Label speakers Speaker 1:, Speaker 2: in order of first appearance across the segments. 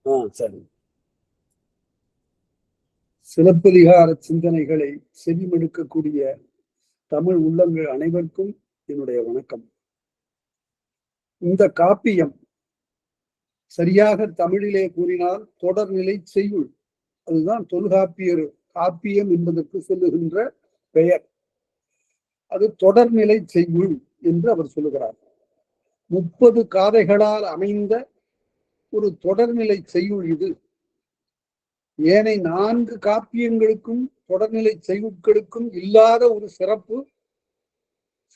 Speaker 1: சரி. சிலப்பதிகார சிந்தனைகளை செவிமடுக்கக்கூடிய தமிழ் உள்ளங்கள் அனைவருக்கும் என்னுடைய வணக்கம். இந்த காப்பியம் சரியாக தமிழிலே கூறினால் தொடர்நிலை செய்யுள். அதுதான் தொல்காப்பியர் காப்பியம் என்பதற்கு சொல்லுகின்ற பெயர். அது தொடர்நிலை செய்யுள் என்று அவர் சொல்லுகிறார். 30 காதைகளால் அமைந்த ஒரு தொடர்நிலை செய்யுள் இது. ஏனை 4 காப்பியங்களுக்கும் தொடர்நிலை செய்யுட்களுக்கும் இல்லாத ஒரு சிறப்பு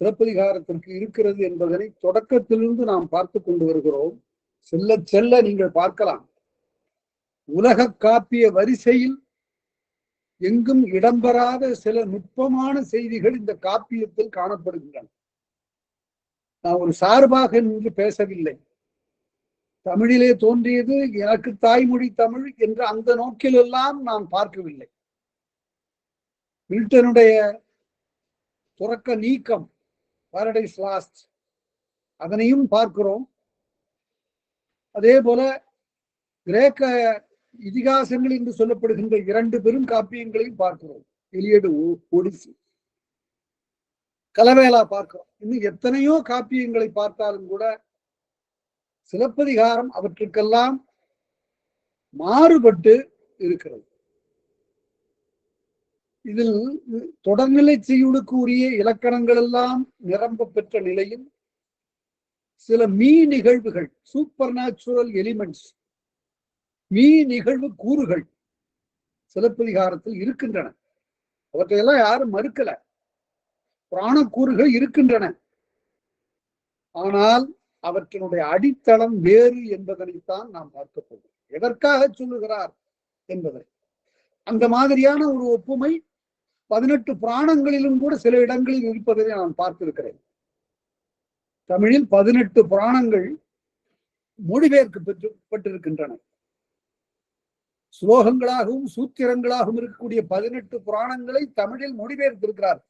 Speaker 1: சிலப்பதிகாரத்திற்கு இருக்கிறது என்பதனை தொடக்கத்திலிருந்து நாம் பார்த்து கொண்டு வருகிறோம். செல்ல செல்ல நீங்கள் பார்க்கலாம், உலக காப்பிய வரிசையில் எங்கும் இடம்பெறாத சில நுட்பமான செய்திகள் இந்த காப்பியத்தில் காணப்படுகின்றன. நான் ஒரு சார்பாக நின்று பேசவில்லை. தமிழிலே தோன்றியது, எனக்கு தாய்மொழி தமிழ் என்ற அந்த நோக்கிலெல்லாம் நான் பார்க்கவில்லை. மில்டனுடைய துறக்க நீக்கம், பாரடைஸ் லாஸ்ட், அதனையும் பார்க்கிறோம். அதே போல கிரேக்க இதிகாசங்கள் என்று சொல்லப்படுகின்ற 2 பெரும் காப்பியங்களையும் பார்க்கிறோம். எலியடு, ஒடிசி, கலவேலா பார்க்கிறோம். இன்னும் எத்தனையோ காப்பியங்களை பார்த்தாலும் கூட சிலப்பதிகாரம் அவற்றுக்கெல்லாம் மாறுபட்டு இருக்கிறது. இதில் தொடர்நிலை செய்யுளுக்கு உரிய இலக்கணங்கள் எல்லாம் நிரம்ப பெற்ற நிலையில் சில நிகழ்வுகள், சூப்பர் நேச்சுரல் எலிமெண்ட்ஸ், நிகழ்வு கூறுகள் சிலப்பதிகாரத்தில் இருக்கின்றன. அவற்றையெல்லாம் யாரும் மறுக்கல. புராணக்கூறுகள் இருக்கின்றன. ஆனால் அவற்றினுடைய அடித்தளம் வேறு என்பதனைத்தான் நாம் பார்க்க போகிறோம். எதற்காக சொல்லுகிறார் என்பதை, அந்த மாதிரியான ஒரு ஒப்புமை 18 புராணங்களிலும் கூட சில இடங்களில் இருப்பதை நான் பார்த்திருக்கிறேன். தமிழில் 18 புராணங்கள் மொழிபெயர்க்கப்பட்டிருக்கின்றன. ஸ்லோகங்களாகவும் சூத்திரங்களாகவும் இருக்கக்கூடிய 18 புராணங்களை தமிழில் மொழிபெயர்த்திருக்கிறார்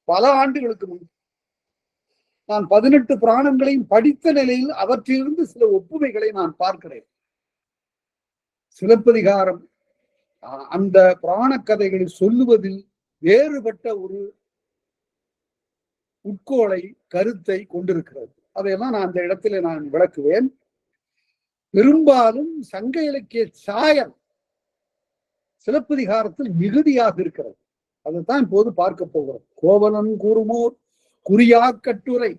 Speaker 1: பல ஆண்டுகளுக்கு முன். நான் 18 புராணங்களையும் படித்த நிலையில் அவற்றிலிருந்து சில ஒப்புமைகளை நான் பார்க்கிறேன். சிலப்பதிகாரம் அந்த புராண கதைகளை சொல்லுவதில் வேறுபட்ட ஒரு உட்கோளை, கருத்தை கொண்டிருக்கிறது. அதையெல்லாம் நான் அந்த இடத்துல நான் விளக்குவேன். பெரும்பாலும் சங்க இலக்கிய சாயம் சிலப்பதிகாரத்தில் மிகுதியாக இருக்கிறது. அதைத்தான் இப்போது பார்க்க போகிறோம். கோவலன் கூறுமோர் குறியா கட்டுரை.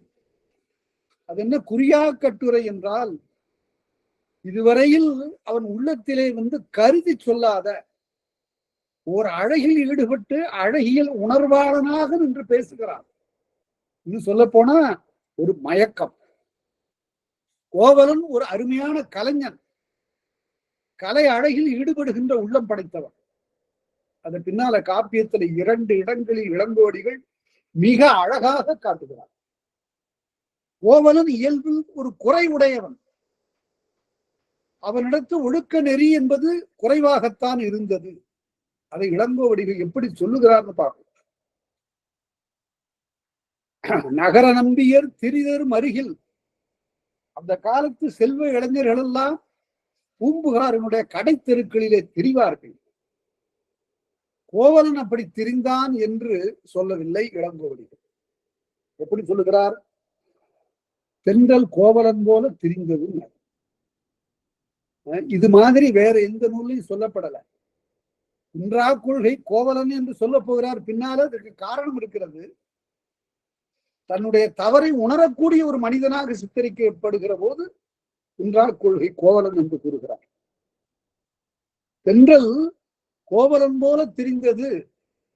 Speaker 1: அது என்ன குறியா கட்டுரை என்றால், இதுவரையில் அவன் உள்ளத்திலே கருதி சொல்லாத ஒரு அழகில் ஈடுபட்டு அழகியல் உணர்வாளனாக நின்று பேசுகிறான். இன்னும் சொல்ல போனா ஒரு மயக்கம். கோவலன் ஒரு அருமையான கலைஞன், கலை அழகில் ஈடுபடுகின்ற உள்ளம் படைத்தவன். அது பின்னால காப்பியத்தில் 2 இடங்களில் இளங்கோடிகள் மிக அழகாக காட்டுகிறார். கோவலன் இயல்பில் ஒரு குறை உடையவன். அவனிடத்து ஒழுக்க நெறி என்பது குறைவாகத்தான் இருந்தது. அதை இளங்கோவடிகள் எப்படி சொல்லுகிறார்னு பார்ப்போம். நகர நம்பியர் திரிதரும் அருகில், அந்த காலத்து செல்வ இளைஞர்கள் எல்லாம் பூம்புகாரனுடைய கடை தெருக்களிலே திரிவார்கள். கோவலன் அப்படி திரிந்தான் என்று சொல்லவில்லை இளங்கோவடிகள். எப்படி சொல்லுகிறார்? தென்றல் கோவலன் போல திரிந்தது. இது மாதிரி வேற எந்த நூலையும் சொல்லப்படல. குன்றா கொள்கை கோவலன் என்று சொல்ல போகிறார். பின்னால அதற்கு காரணம் இருக்கிறது. தன்னுடைய தவறை உணரக்கூடிய ஒரு மனிதனாக சித்தரிக்கப்படுகிற போது குன்றா கொள்கை கோவலன் என்று கூறுகிறார். தென்றல் கோவலன் போல திரிந்தது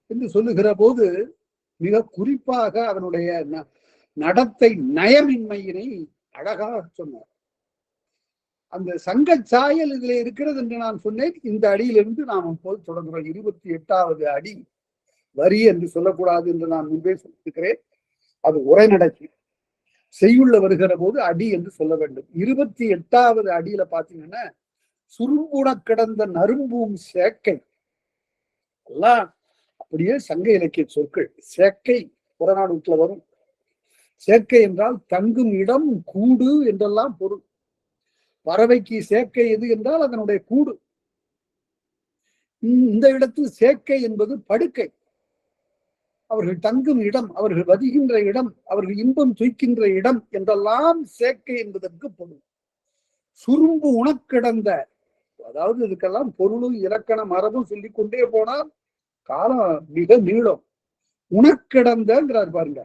Speaker 1: என்று சொல்லுகிற போது மிக குறிப்பாக அவனுடைய நடத்தை நயமின்மையினை அழகாக சொன்னார். அந்த சங்க சாயல் இதுல இருக்கிறது என்று நான் சொன்னேன். இந்த அடியிலிருந்து நாம் இப்போது தொடங்குகிறோம். 28வது அடி வரி என்று சொல்லக்கூடாது என்று நான் முன்பே சொல்லியிருக்கிறேன். அது உரைநடைக்கு செய்யுள்ள வருகிற போது அடி என்று சொல்ல வேண்டும். 28வது அடியில பாத்தீங்கன்னா, சுரும்புட கிடந்த நரும்பும் சேக்கை எல்லாம் அப்படியே சங்க இலக்கிய சொற்கள். சேக்கை புறநானூற்றுல வரும். சேக்கை என்றால் தங்கும் இடம், கூடு என்றெல்லாம் பொருள். பறவைக்கு சேக்கை எது என்றால் அதனுடைய கூடு. இந்த இடத்தில் சேக்கை என்பது படுக்கை, அவர்கள் தங்கும் இடம், அவர்கள் வதிகின்ற இடம், அவர்கள் இன்பம் துய்க்கின்ற இடம் என்றெல்லாம் சேக்கை என்பதற்கு பொருள். சுரும்பு உணக்கிடந்த, அதாவது இதுக்கெல்லாம் பொருளும் இலக்கண மரபும் சொல்லிக் கொண்டே போனால் காலம் மிக நீளம். உணக்கிடந்தங்கிறார் பாருங்க.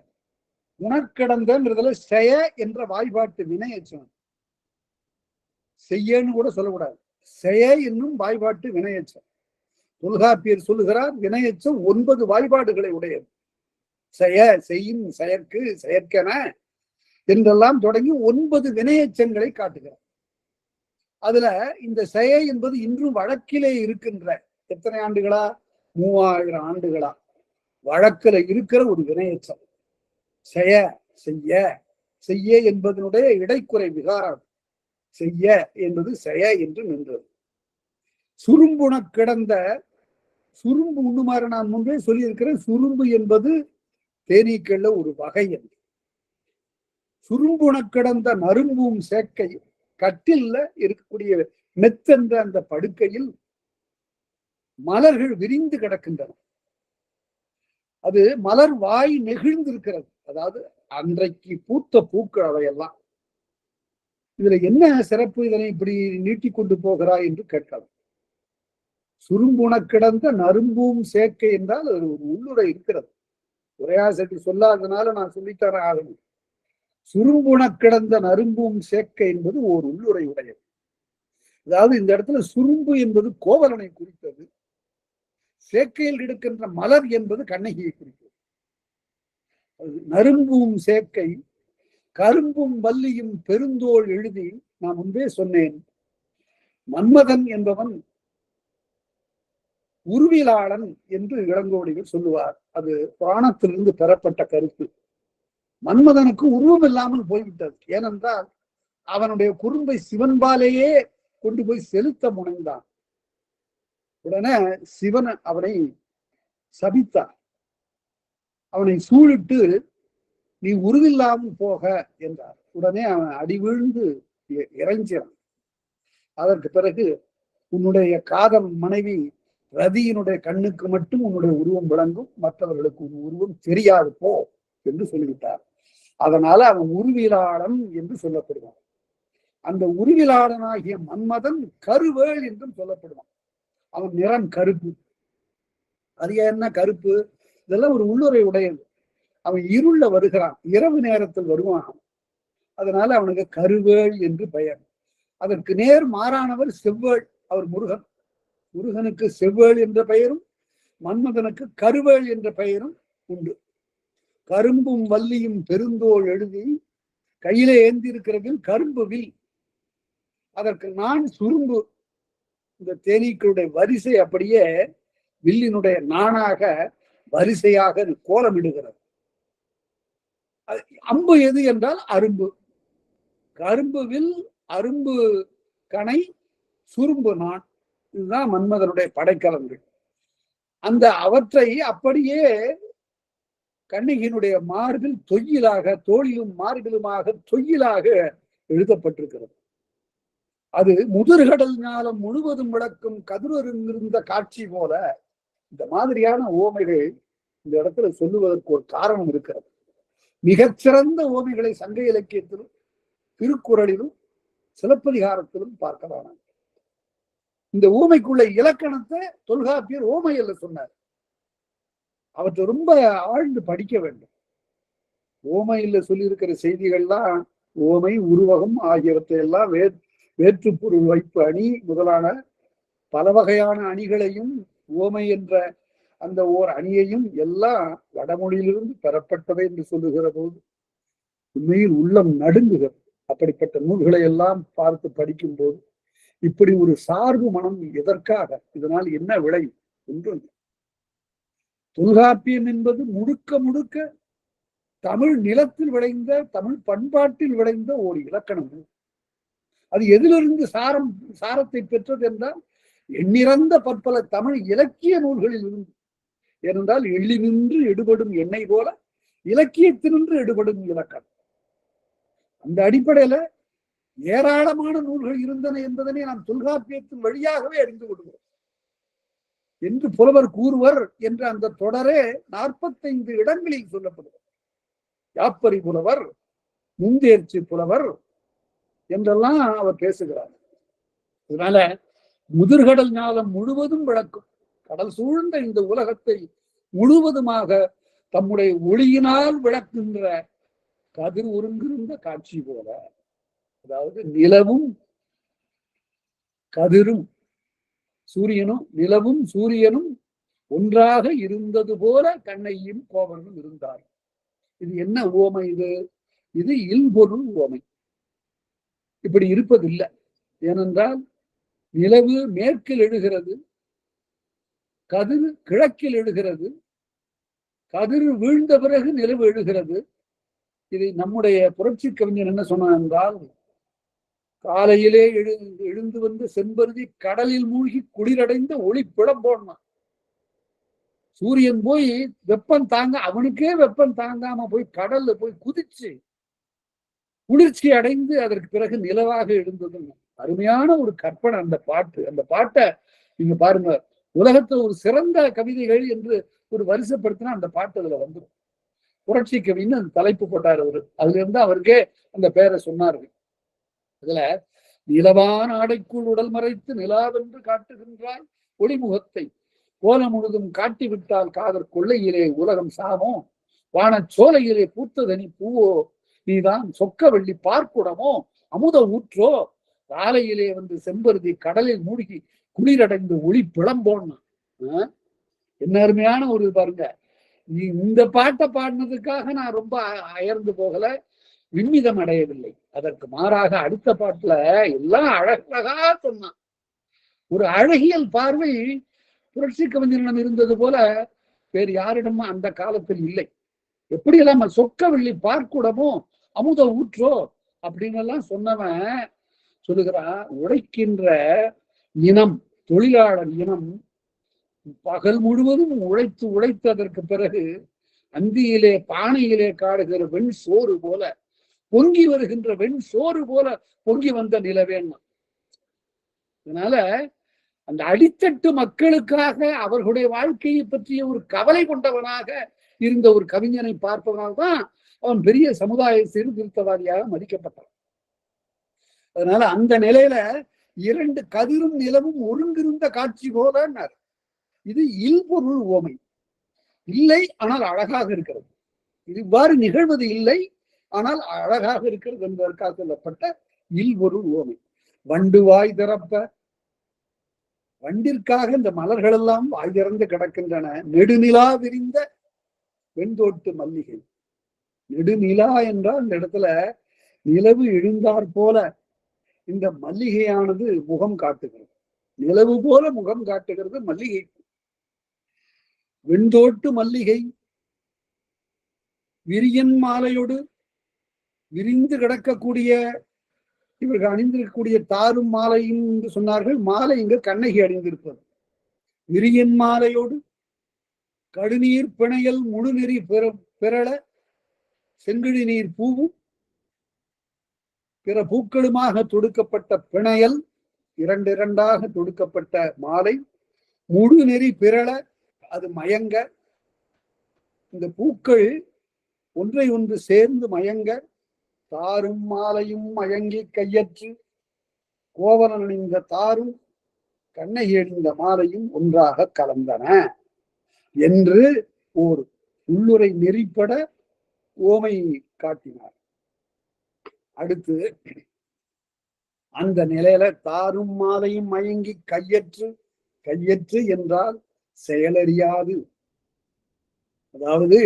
Speaker 1: உணக்கிடந்தங்கிறதுல செய என்ற வாய்பாட்டு வினையச்சம், செய்யன்னு கூட சொல்லக்கூடாது, செய என்னும் வாய்பாட்டு வினையச்சம். தொல்காப்பியர் சொல்லுகிறார் வினையச்சம் 9 வாய்பாடுகளை உடையது. செய, செய்யும், செயற்கு, செயற்கென என்றெல்லாம் தொடங்கி 9 வினையச்சங்களை காட்டுகிறார். அதுல இந்த செய என்பது இன்றும் வழக்கிலே இருக்கின்ற, எத்தனை ஆண்டுகளா, 3000 ஆண்டுகளா வழக்கில் இருக்கிற ஒரு வினையச்சம். செய, செய்ய, செய்ய என்பதனுடைய இடைக்குறை விகாரம் செய்ய என்பது செய என்று நின்றது. சுரும்புண கிடந்த, சுரும்பு உண்ணுமாறு நான் முன்பே சொல்லியிருக்கிறேன். சுரும்பு என்பது தேனீக்கள்ல ஒரு வகை என்று. சுரும்புண கிடந்த நறும்பும் சேக்கை, கட்டில்ல இருக்கக்கூடிய மெத்தென்ற அந்த படுக்கையில் மலர்கள் விரிந்து கிடக்கின்றன. அது மலர் வாய் நெகிழ்ந்து இருக்கிறது. அதாவது அன்றைக்கு பூத்த பூக்கள் அவையெல்லாம். இதுல என்ன சிறப்பு, இதனை இப்படி நீட்டிக்கொண்டு போகிறாய் என்று கேட்கலாம். சுரும்புண கிடந்த நறும்பும் சேக்கை என்றால் அது ஒரு உள்ளுரை இருக்கிறது. உரையாசிரியர் சொல்லாததுனால நான் சொல்லித்தர ஆகணும். சுரும்புண கிடந்த நறும்பும் சேக்கை என்பது ஓர் உள்ளுரை உடையது. அதாவது இந்த இடத்துல சுரும்பு என்பது கோவலனை குறித்தது, சேக்கையில் இருக்கின்ற மலர் என்பது கண்ணகியை குறித்தது. நறும்பும் சேக்கை கரும்பும் வள்ளியும் பெருந்தோள் எழுதி, நான் முன்பே சொன்னேன், மன்மதன் என்பவன் உருவிலாளன் என்று இளங்கோடிகள் சொல்லுவார். அது புராணத்திலிருந்து பெறப்பட்ட கருத்து. மன்மதனுக்கு உருவம் இல்லாமல் போய்விட்டது. ஏனென்றால் அவனுடைய குறும்பை சிவன்பாலேயே கொண்டு போய் செலுத்த முனைந்தான். உடனே சிவன் அவனை சபித்தார். அவனை சூழிட்டு நீ உருவில்லாமல் போக என்றார். உடனே அவன் அடி வீழ்ந்து இறைஞ்சான். அதற்கு பிறகு உன்னுடைய காதல் மனைவி ரதியினுடைய கண்ணுக்கு மட்டும் உன்னுடைய உருவம் விளங்கும், மற்றவர்களுக்கு உன் உருவம் தெரியாது போ என்று சொல்லிவிட்டார். அதனால அவன் உருவிலாளன் என்று சொல்லப்படுவான். அந்த உருவிலாளனாகிய மன்மதன் கருவேள் என்றும் சொல்லப்படுவான். அவன் நிறம் கருப்பு. அது என்ன கருப்பு, இதெல்லாம் ஒரு உள்ளுரை உடையது. அவன் இருள வருகிறான், இரவு நேரத்தில் வருவான். அதனால அவனுக்கு கருவேள் என்று பெயர். அதற்கு நேர் மாறானவர் செவ்வேள், அவர் முருகன். முருகனுக்கு செவ்வேள் என்ற பெயரும் மன்மதனுக்கு கருவேள் என்ற பெயரும் உண்டு. கரும்பும் வள்ளியும் பெருந்தோள் எழுதி கையிலே ஏந்தி இருக்கிறதில் கரும்பு வில், அதற்கு நான் சுரும்பு. இந்த தேனீக்களுடைய வரிசை அப்படியே வில்லினுடைய நானாக வரிசையாக கோலமிடுகிறது. அம்பு எது என்றால் அரும்பு. கரும்பு வில், அரும்பு கணை, சுரும்பு நான். இதுதான் மன்மதனுடைய படைக்கலங்கள். அந்த அவற்றை அப்படியே கண்ணகியினுடைய மார்பில் தொய்யிலாக, தோளிலும் மார்பிலுமாக தொய்யிலாக எழுதப்பட்டிருக்கிறது. அது முதிர்கடல் ஞாலம் முழுவதும் விளக்கும் கதிரொருங்கிருந்த காட்சி போல. இந்த மாதிரியான ஓமைகள் இந்த இடத்துல சொல்லுவதற்கு ஒரு காரணம் இருக்கிறது. மிகச்சிறந்த ஓமைகளை சங்க இலக்கியத்திலும் திருக்குறளிலும் சிலப்பதிகாரத்திலும் பார்க்கலாம். இந்த ஊமைக்குள்ள இலக்கணத்தை தொல்காப்பியர் ஓமையில சொன்னார். அவற்றை ரொம்ப ஆழ்ந்து படிக்க வேண்டும். ஓமையில சொல்லியிருக்கிற செய்திகள்லாம் ஓமை, உருவகம் ஆகியவற்றை எல்லாம் வேற்று பொருள் வைப்பு அணி முதலான பல வகையான அணிகளையும் ஓமை என்ற அந்த ஓர் அணியையும் எல்லாம் வடமொழியிலிருந்து பெறப்பட்டவை என்று சொல்லுகிற போது உண்மையில் உள்ளம் நடுங்குகிறது. அப்படிப்பட்ட நூல்களை எல்லாம் பார்த்து படிக்கும் போது இப்படி ஒரு சார்பு மனம் எதற்காக, இதனால் என்ன விளை ஒன்று. தொல்காப்பியம் என்பது முழுக்க முழுக்க தமிழ் நிலத்தில் விளைந்த, தமிழ் பண்பாட்டில் விளைந்த ஒரு இலக்கணம். அது எதிலிருந்து சாரத்தை பெற்றது என்றால் எண்ணிறந்த பற்பல தமிழ் இலக்கிய நூல்களில் இருந்து. ஏனென்றால் எள்ளி நின்று எடுபடும் எண்ணெய் போல இலக்கியத்தினின்று எடுபடும் இலக்கணம். அந்த அடிப்படையில ஏராளமான நூல்கள் இருந்தன என்பதனை நாம் தொல்காப்பியத்தின் வழியாகவே அறிந்து கொள்கிறோம் என்று புலவர் கூறுவர் என்ற அந்த தொடரே 45 இடங்களில் சொல்லப்படுகிறது. யாப்பரி புலவர், முந்தேர்ச்சி புலவர் என்றெல்லாம் அவர் பேசுகிறார். அதனால முதிர்கடல் ஞானம் முழுவதும் விளக்கும், கடல் சூழ்ந்த இந்த உலகத்தை முழுவதுமாக தம்முடைய ஒளியினால் விளக்குகின்ற கதிர் ஒருங்கிருந்த காட்சி போல, அதாவது நிலவும் கதிரும் சூரியனும் நிலவும் சூரியனும் ஒன்றாக இருந்தது போல கண்ணையும் கோவலனும் இருந்தார். இது என்ன உவமை? இது இல்பொருள் உவமை. இப்படி இருப்பதில்லை. ஏனென்றால் நிலவு மேற்கில் எழுகிறது, கதிர் கிழக்கில் எழுகிறது, கதிர் வீழ்ந்த பிறகு நிலவு எழுகிறது. இதை நம்முடைய புரட்சி கவிஞர் என்ன சொன்னார் என்றால், காலையிலே எழுந்து வந்து செம்பருதி கடலில் மூழ்கி குளிரடைந்த ஒளி பிளம்போன்னா, சூரியன் போய் வெப்பம் தாங்க, அவனுக்கே வெப்பம் தாங்காம போய் கடல்ல போய் குதிச்சு குளிர்ச்சி அடைந்து அதற்கு பிறகு நிலவாக எழுந்தது. அருமையான ஒரு கற்பனை அந்த பாட்டு. அந்த பாட்டை நீங்க பாருங்க, உலகத்துல ஒரு சிறந்த கவிதைகள் என்று ஒரு வரிசைப்படுத்தினா அந்த பாட்டு அதுல வந்துடும். புரட்சி கவின்னு அந்த தலைப்பு போட்டார் அவரு. அதுல இருந்து அவருக்கே அந்த பெயரை சொன்னார்கள். அதுல நிலவான ஆடைக்குள் உடல் மறைத்து நிலாவென்று காட்டுகின்றாய் ஒளிமுகத்தை, கோலம் முழுதும் காட்டிவிட்டால் காதல் கொள்ளையிலே உலகம் சாமோ, வான சோலையிலே பூத்ததனி பூவோ, நீதான் சொக்க வெள்ளி பார்க்குடமோ, அமுத ஊற்றோ, காலையிலே வந்து செம்பருதி கடலில் மூழ்கி குளிரடைந்து ஒளி பிளம்போன்னா. என்ன அருமையான ஒரு பாருங்க. நீ இந்த பாட்டை பாடினதுக்காக நான் ரொம்ப அயர்ந்து போகல, விண்மிதம் அடையவில்லை. அதற்கு மாறாக அடுத்த பாட்டுல எல்லாம் அழகழகா சொன்னான். ஒரு அழகியல் பார்வை புரட்சி கவிஞரிடம் இருந்தது போல வேறு யாரிடமும் அந்த காலத்தில் இல்லை. எப்படி எல்லாம் சொக்க வெள்ளி பார்க்குடமோ அமுத ஊற்றோ அப்படின்னு எல்லாம் சொன்னவன் சொல்லுகிறான், உழைக்கின்ற இனம், தொழிலாளர் இனம் பகல் முழுவதும் உழைத்து உழைத்து அதற்கு பிறகு அந்தியிலே பானையிலே காடுகிற வெண் சோறு போல பொங்கி வருகின்ற வெண் சோறு போல பொங்கி வந்த நிலவேன்னா. அதனால அந்த அடித்தட்டு மக்களுக்காக அவர்களுடைய வாழ்க்கையை பற்றிய ஒரு கவலை கொண்டவனாக இருந்த ஒரு கவிஞனை பார்ப்பதனால் தான் அவன் பெரிய சமுதாய சீர்திருத்தவாதியாக மதிக்கப்பட்டான். அதனால அந்த நிலையில இரண்டு கதிரும் நிலவும் ஒருங்கிருந்த காட்சி போலன்னார். இது இல்பொருள் உவமை. இல்லை ஆனால் அழகாக இருக்கிறது. இது இவ்வாறு நிகழ்வது இல்லை ஆனால் அழகாக இருக்கிறது என்பதற்காக சொல்லப்பட்ட இல்பொருள் உவமை. வண்டு வாய் திறப்ப, வண்டிற்காக இந்த மலர்கள் எல்லாம் வாய் திறந்து கிடக்கின்றன. நெடுநிலா விரிந்த வெண்தோட்டு மல்லிகை. நெடுநிலா என்றால் இந்த இடத்துல நிலவு எழுந்தாற் போல இந்த மல்லிகையானது முகம் காட்டுகிறது. நிலவு போல முகம் காட்டுகிறது மல்லிகை. வெண்தோட்டு மல்லிகை விரியன் மாலையோடு விரிந்து கிடக்கக்கூடிய இவர்கள் அணிந்திருக்கக்கூடிய தாரும் மாலையும் என்று சொன்னார்கள். மாலை இங்கு கண்ணகி அணிந்திருப்பது. விரியன் மாலையோடு கடுநீர் பிணையல் முழுநெறி பிறள செங்கிழி நீர் பூவும் பிற பூக்களுமாக தொடுக்கப்பட்ட பிணையல், இரண்டாக தொடுக்கப்பட்ட மாலை, முழு நெறி பிறள அது மயங்க, இந்த பூக்கள் ஒன்றை ஒன்று சேர்ந்து மயங்க, தாரும் மாலையும் மயங்கி கையற்று கோவலன் அணிந்த தாரும் கண்ணகி அணிந்த மாலையும் ஒன்றாக கலந்தன என்று ஓர் உள்ளுரை நெறிப்பட ஓமை காட்டினார். அடுத்து அந்த நிலையில தாரும் மாலையும் மயங்கி கையற்று, கையற்று என்றால் செயலறியாது, அதாவது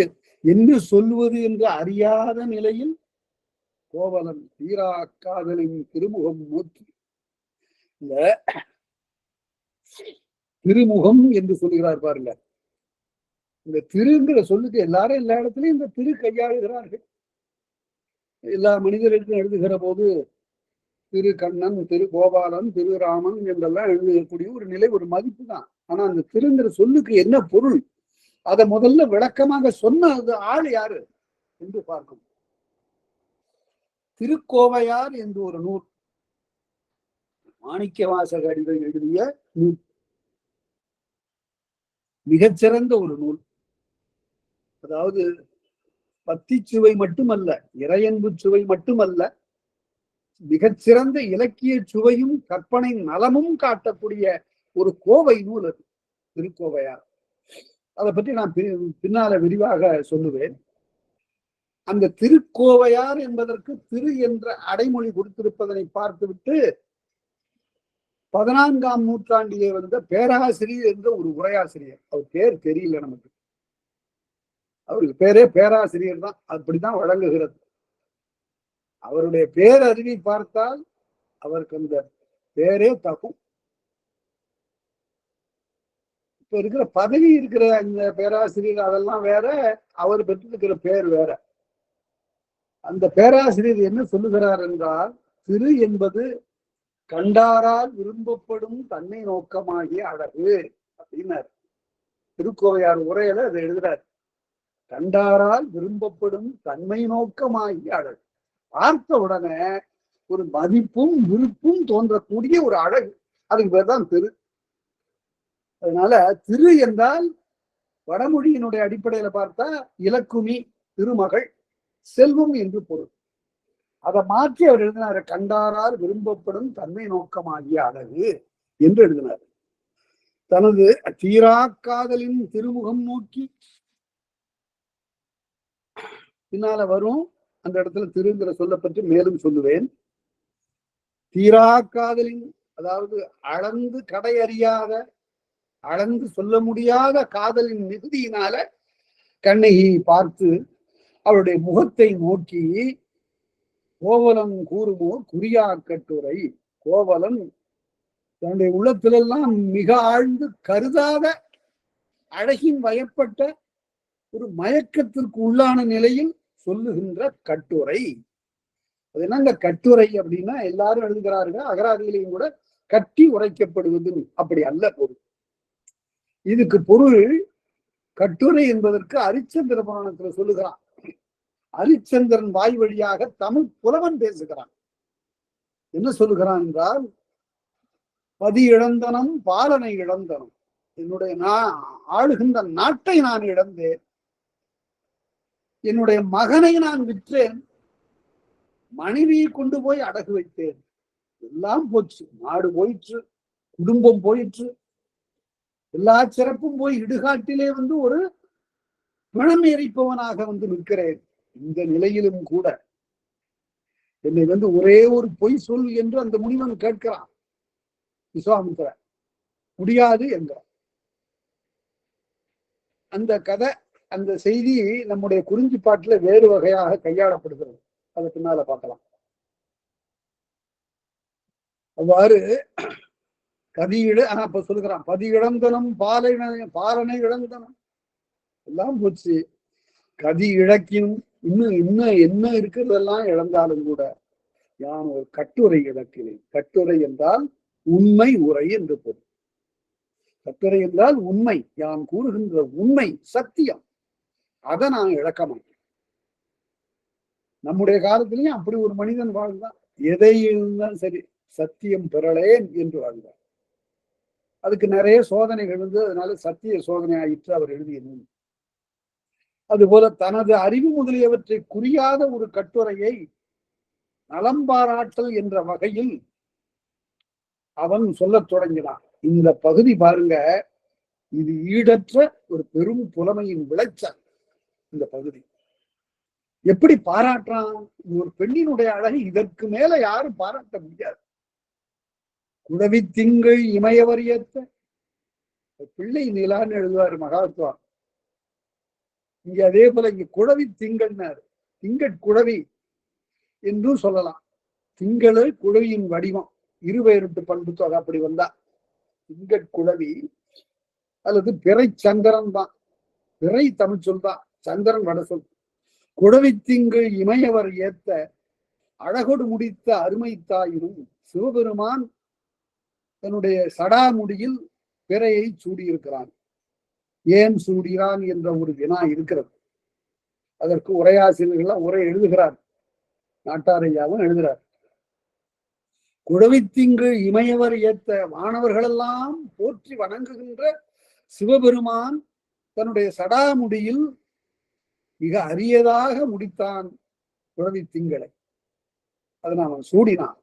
Speaker 1: என்ன சொல்லுவது என்று அறியாத நிலையில் கோவலன் தீரா காதலின் திருமுகம் நோக்கி, இந்த திருமுகம் என்று சொல்லுகிறார் பாருங்க. இந்த திருங்கிற சொல்லுக்கு எல்லாரும் எல்லா இடத்துலயும் இந்த திரு கையாளுகிறார்கள். எல்லா மனிதர்களுக்கும் எழுதுகிற போது திரு கண்ணன், திரு கோபாலன், திரு ராமன் என்றெல்லாம் எழுதக்கூடிய ஒரு நிலை, ஒரு மதிப்பு தான். ஆனா அந்த திருங்கிற சொல்லுக்கு என்ன பொருள், அதை முதல்ல விளக்கமாக சொன்னது ஆள் யாரு என்று பார்க்கணும். திருக்கோவையார் என்று ஒரு நூல் மாணிக்கவாசக அடிகள் எழுதிய நூல், மிகச்சிறந்த ஒரு நூல். அதாவது பத்தி சுவை மட்டுமல்ல, இறையன்பு சுவை மட்டுமல்ல, மிகச்சிறந்த இலக்கிய சுவையும் கற்பனை நலமும் காட்டக்கூடிய ஒரு கோவை நூல் அது, திருக்கோவையார். அதை பற்றி நான் பின்னால விரிவாக சொல்லுவேன். அந்த திருக்கோவையார் என்பதற்கு திரு என்ற அடைமொழி கொடுத்திருப்பதனை பார்த்துவிட்டு 14ஆம் நூற்றாண்டிலே வந்த பேராசிரியர் என்ற ஒரு உரையாசிரியர், அவர் பேர் தெரியல நமக்கு, அவருக்கு பேரே பேராசிரியர் தான், அப்படித்தான் வழங்குகிறது. அவருடைய பேரறிவை பார்த்தால் அவருக்கு அந்த பேரே தகும். இப்ப இருக்கிற பதவி இருக்கிற அந்த பேராசிரியர் அதெல்லாம் வேற, அவர் பெற்றிருக்கிற பேர் வேற. அந்த பேராசிரியர் என்ன சொல்லுகிறார் என்றால், திரு என்பது கண்டாரால் விரும்பப்படும் தன்மை நோக்கமாகிய அழகு அப்படின்னாரு. திருக்கோவையார் உரையில அதை எழுதுறாரு. கண்டாரால் விரும்பப்படும் தன்மை நோக்கமாகிய அழகு, பார்த்த உடனே ஒரு மதிப்பும் விருப்பும் தோன்றக்கூடிய ஒரு அழகு, அதுக்கு பேர் தான் திரு. அதனால திரு என்றால் வடமொழியினுடைய அடிப்படையில பார்த்தா இலக்குமி, திருமகள், செல்வம் என்று பொருள். அதை மாற்றி அவர் எழுதினார், கண்டாரால் விரும்பப்படும் தன்மை நோக்கமாகிய அழகு என்று எழுதினார். தனது தீராக்காதலின் திருமுகம் நோக்கி, பின்னால வரும் அந்த இடத்துல திருங்கிற சொல்ல பற்றி மேலும் சொல்லுவேன். தீராக்காதலின், அதாவது அளந்து கடையறியாத, அளந்து சொல்ல முடியாத காதலின் மிகுதியினால கண்ணகியை பார்த்து அவருடைய முகத்தை நோக்கி, கோவலன் கூறுமோ குறியா கட்டுரை, கோவலன் தன்னுடைய உள்ளத்திலெல்லாம் மிக ஆழ்ந்து கருதாத அழகின் வயப்பட்ட ஒரு மயக்கத்திற்கு உள்ளான நிலையில் சொல்லுகின்ற கட்டுரை. அது என்ன இந்த கட்டுரை அப்படின்னா, எல்லாரும் எழுதுகிறார்கள், அகராதியிலையும் கூட கட்டி உரைக்கப்படுவது, அப்படி அல்ல பொருள். இதுக்கு பொருள் கட்டுரை என்பதற்கு அரிச்சந்திர புராணத்துல சொல்லுகிறான். அரிச்சந்திரன் வாய் வழியாக தமிழ் புலவன் பேசுகிறான். என்ன சொல்லுகிறான் என்றால், பதி இழந்தனம் பாலனை இழந்தனம், என்னுடைய ஆளுகின்ற நாட்டை நான் இழந்தேன், என்னுடைய மகனை நான் விற்றேன், மனைவியை கொண்டு போய் அடகு வைத்தேன், எல்லாம் போச்சு, நாடு போயிற்று, குடும்பம் போயிற்று, எல்லா சிறப்பும் போய் இடுகாட்டிலே வந்து ஒரு பிணம் எரிப்பவனாக வந்து நிற்கிறேன். இந்த நிலையிலும் கூட என்னை வந்து ஒரே ஒரு பொய் சொல் என்று அந்த முனிவன் கேட்கிறான். விஸ்வாமித்திர முடியாது என்கிறான். அந்த கதை, அந்த செய்தி நம்முடைய குறிஞ்சிப்பாட்டுல வேறு வகையாக கையாளப்படுகிறது. அதை பின்னால பார்க்கலாம். அவ்வாறு கதியிட அப்ப சொல்லுகிறான், பதி இழந்தனம் பாலனை இழந்தனம், எல்லாம் போச்சு, கதி இழக்கினும் இன்னும் என்ன இருக்கிறதெல்லாம் இழந்தாலும் கூட யான் ஒரு கட்டுரை இழக்கிறேன். கட்டுரை என்றால் உண்மை உரை என்று பொருள். கட்டுரை என்றால் உண்மை, யான் கூறுகின்ற உண்மை, சத்தியம், அதை நான் இழக்க மாட்டேன். நம்முடைய காலத்திலையும் அப்படி ஒரு மனிதன் வாழ்ந்தான். எதை இருந்தாலும் சரி, சத்தியம் பெறலேன் என்று வாழ்ந்தார். அதுக்கு நிறைய சோதனைகள் வந்து, அதனால சத்திய சோதனை ஆயிற்று அவர் எழுதிய நூல். அதுபோல தனது அறிவு முதலியவற்றை குறியாத ஒரு கட்டுரையை நலம்பாராட்டல் என்ற வகையில் அவன் சொல்லத் தொடங்கினான். இந்த பகுதி பாருங்க, இது ஈடற்ற ஒரு பெரும் புலமையின் விளைச்சல். இந்த பகுதி எப்படி பாராட்டுறான், ஒரு பெண்ணினுடைய அழகை இதற்கு மேல யாரும் பாராட்ட முடியாது. குழவி திங்கள் இமயவர் ஏத்த, பிள்ளை நிலான்னு எழுதுவாரு மகாத்மா. இங்க அதே போல இங்க குழவி திங்கள்னாரு, திங்கட்குழவி என்றும் சொல்லலாம். திங்கள குழவியின் வடிவம், இருபெயருட்டு பண்பு தொகை அப்படி வந்தா திங்கட்குழவி அல்லது பிறை சந்திரன் தான். பிறை தமிழ் சொல் தான், சந்திரன் வட சொல். குழவி திங்கள் இமயவர் ஏத்த அழகொடு முடித்த அருமை தாயினும் சிவபெருமான் தன்னுடைய சடாமுடியில் பிறையை சூடியிருக்கிறான். ஏன் சூடினான் என்ற ஒரு வினா இருக்கிறது. அதற்கு உரையாசிரியர்கள் உரை எழுதுகிறார், நாட்டாரையாவும் எழுதுகிறார். குழவித்திங்கு இமையவர் ஏத்த வானவர்களெல்லாம் போற்றி வணங்குகின்ற சிவபெருமான் தன்னுடைய சடாமுடியில் மிக அரியதாக முடித்தான் குழவித்திங்களை. அதனால் அவன் சூடினான்.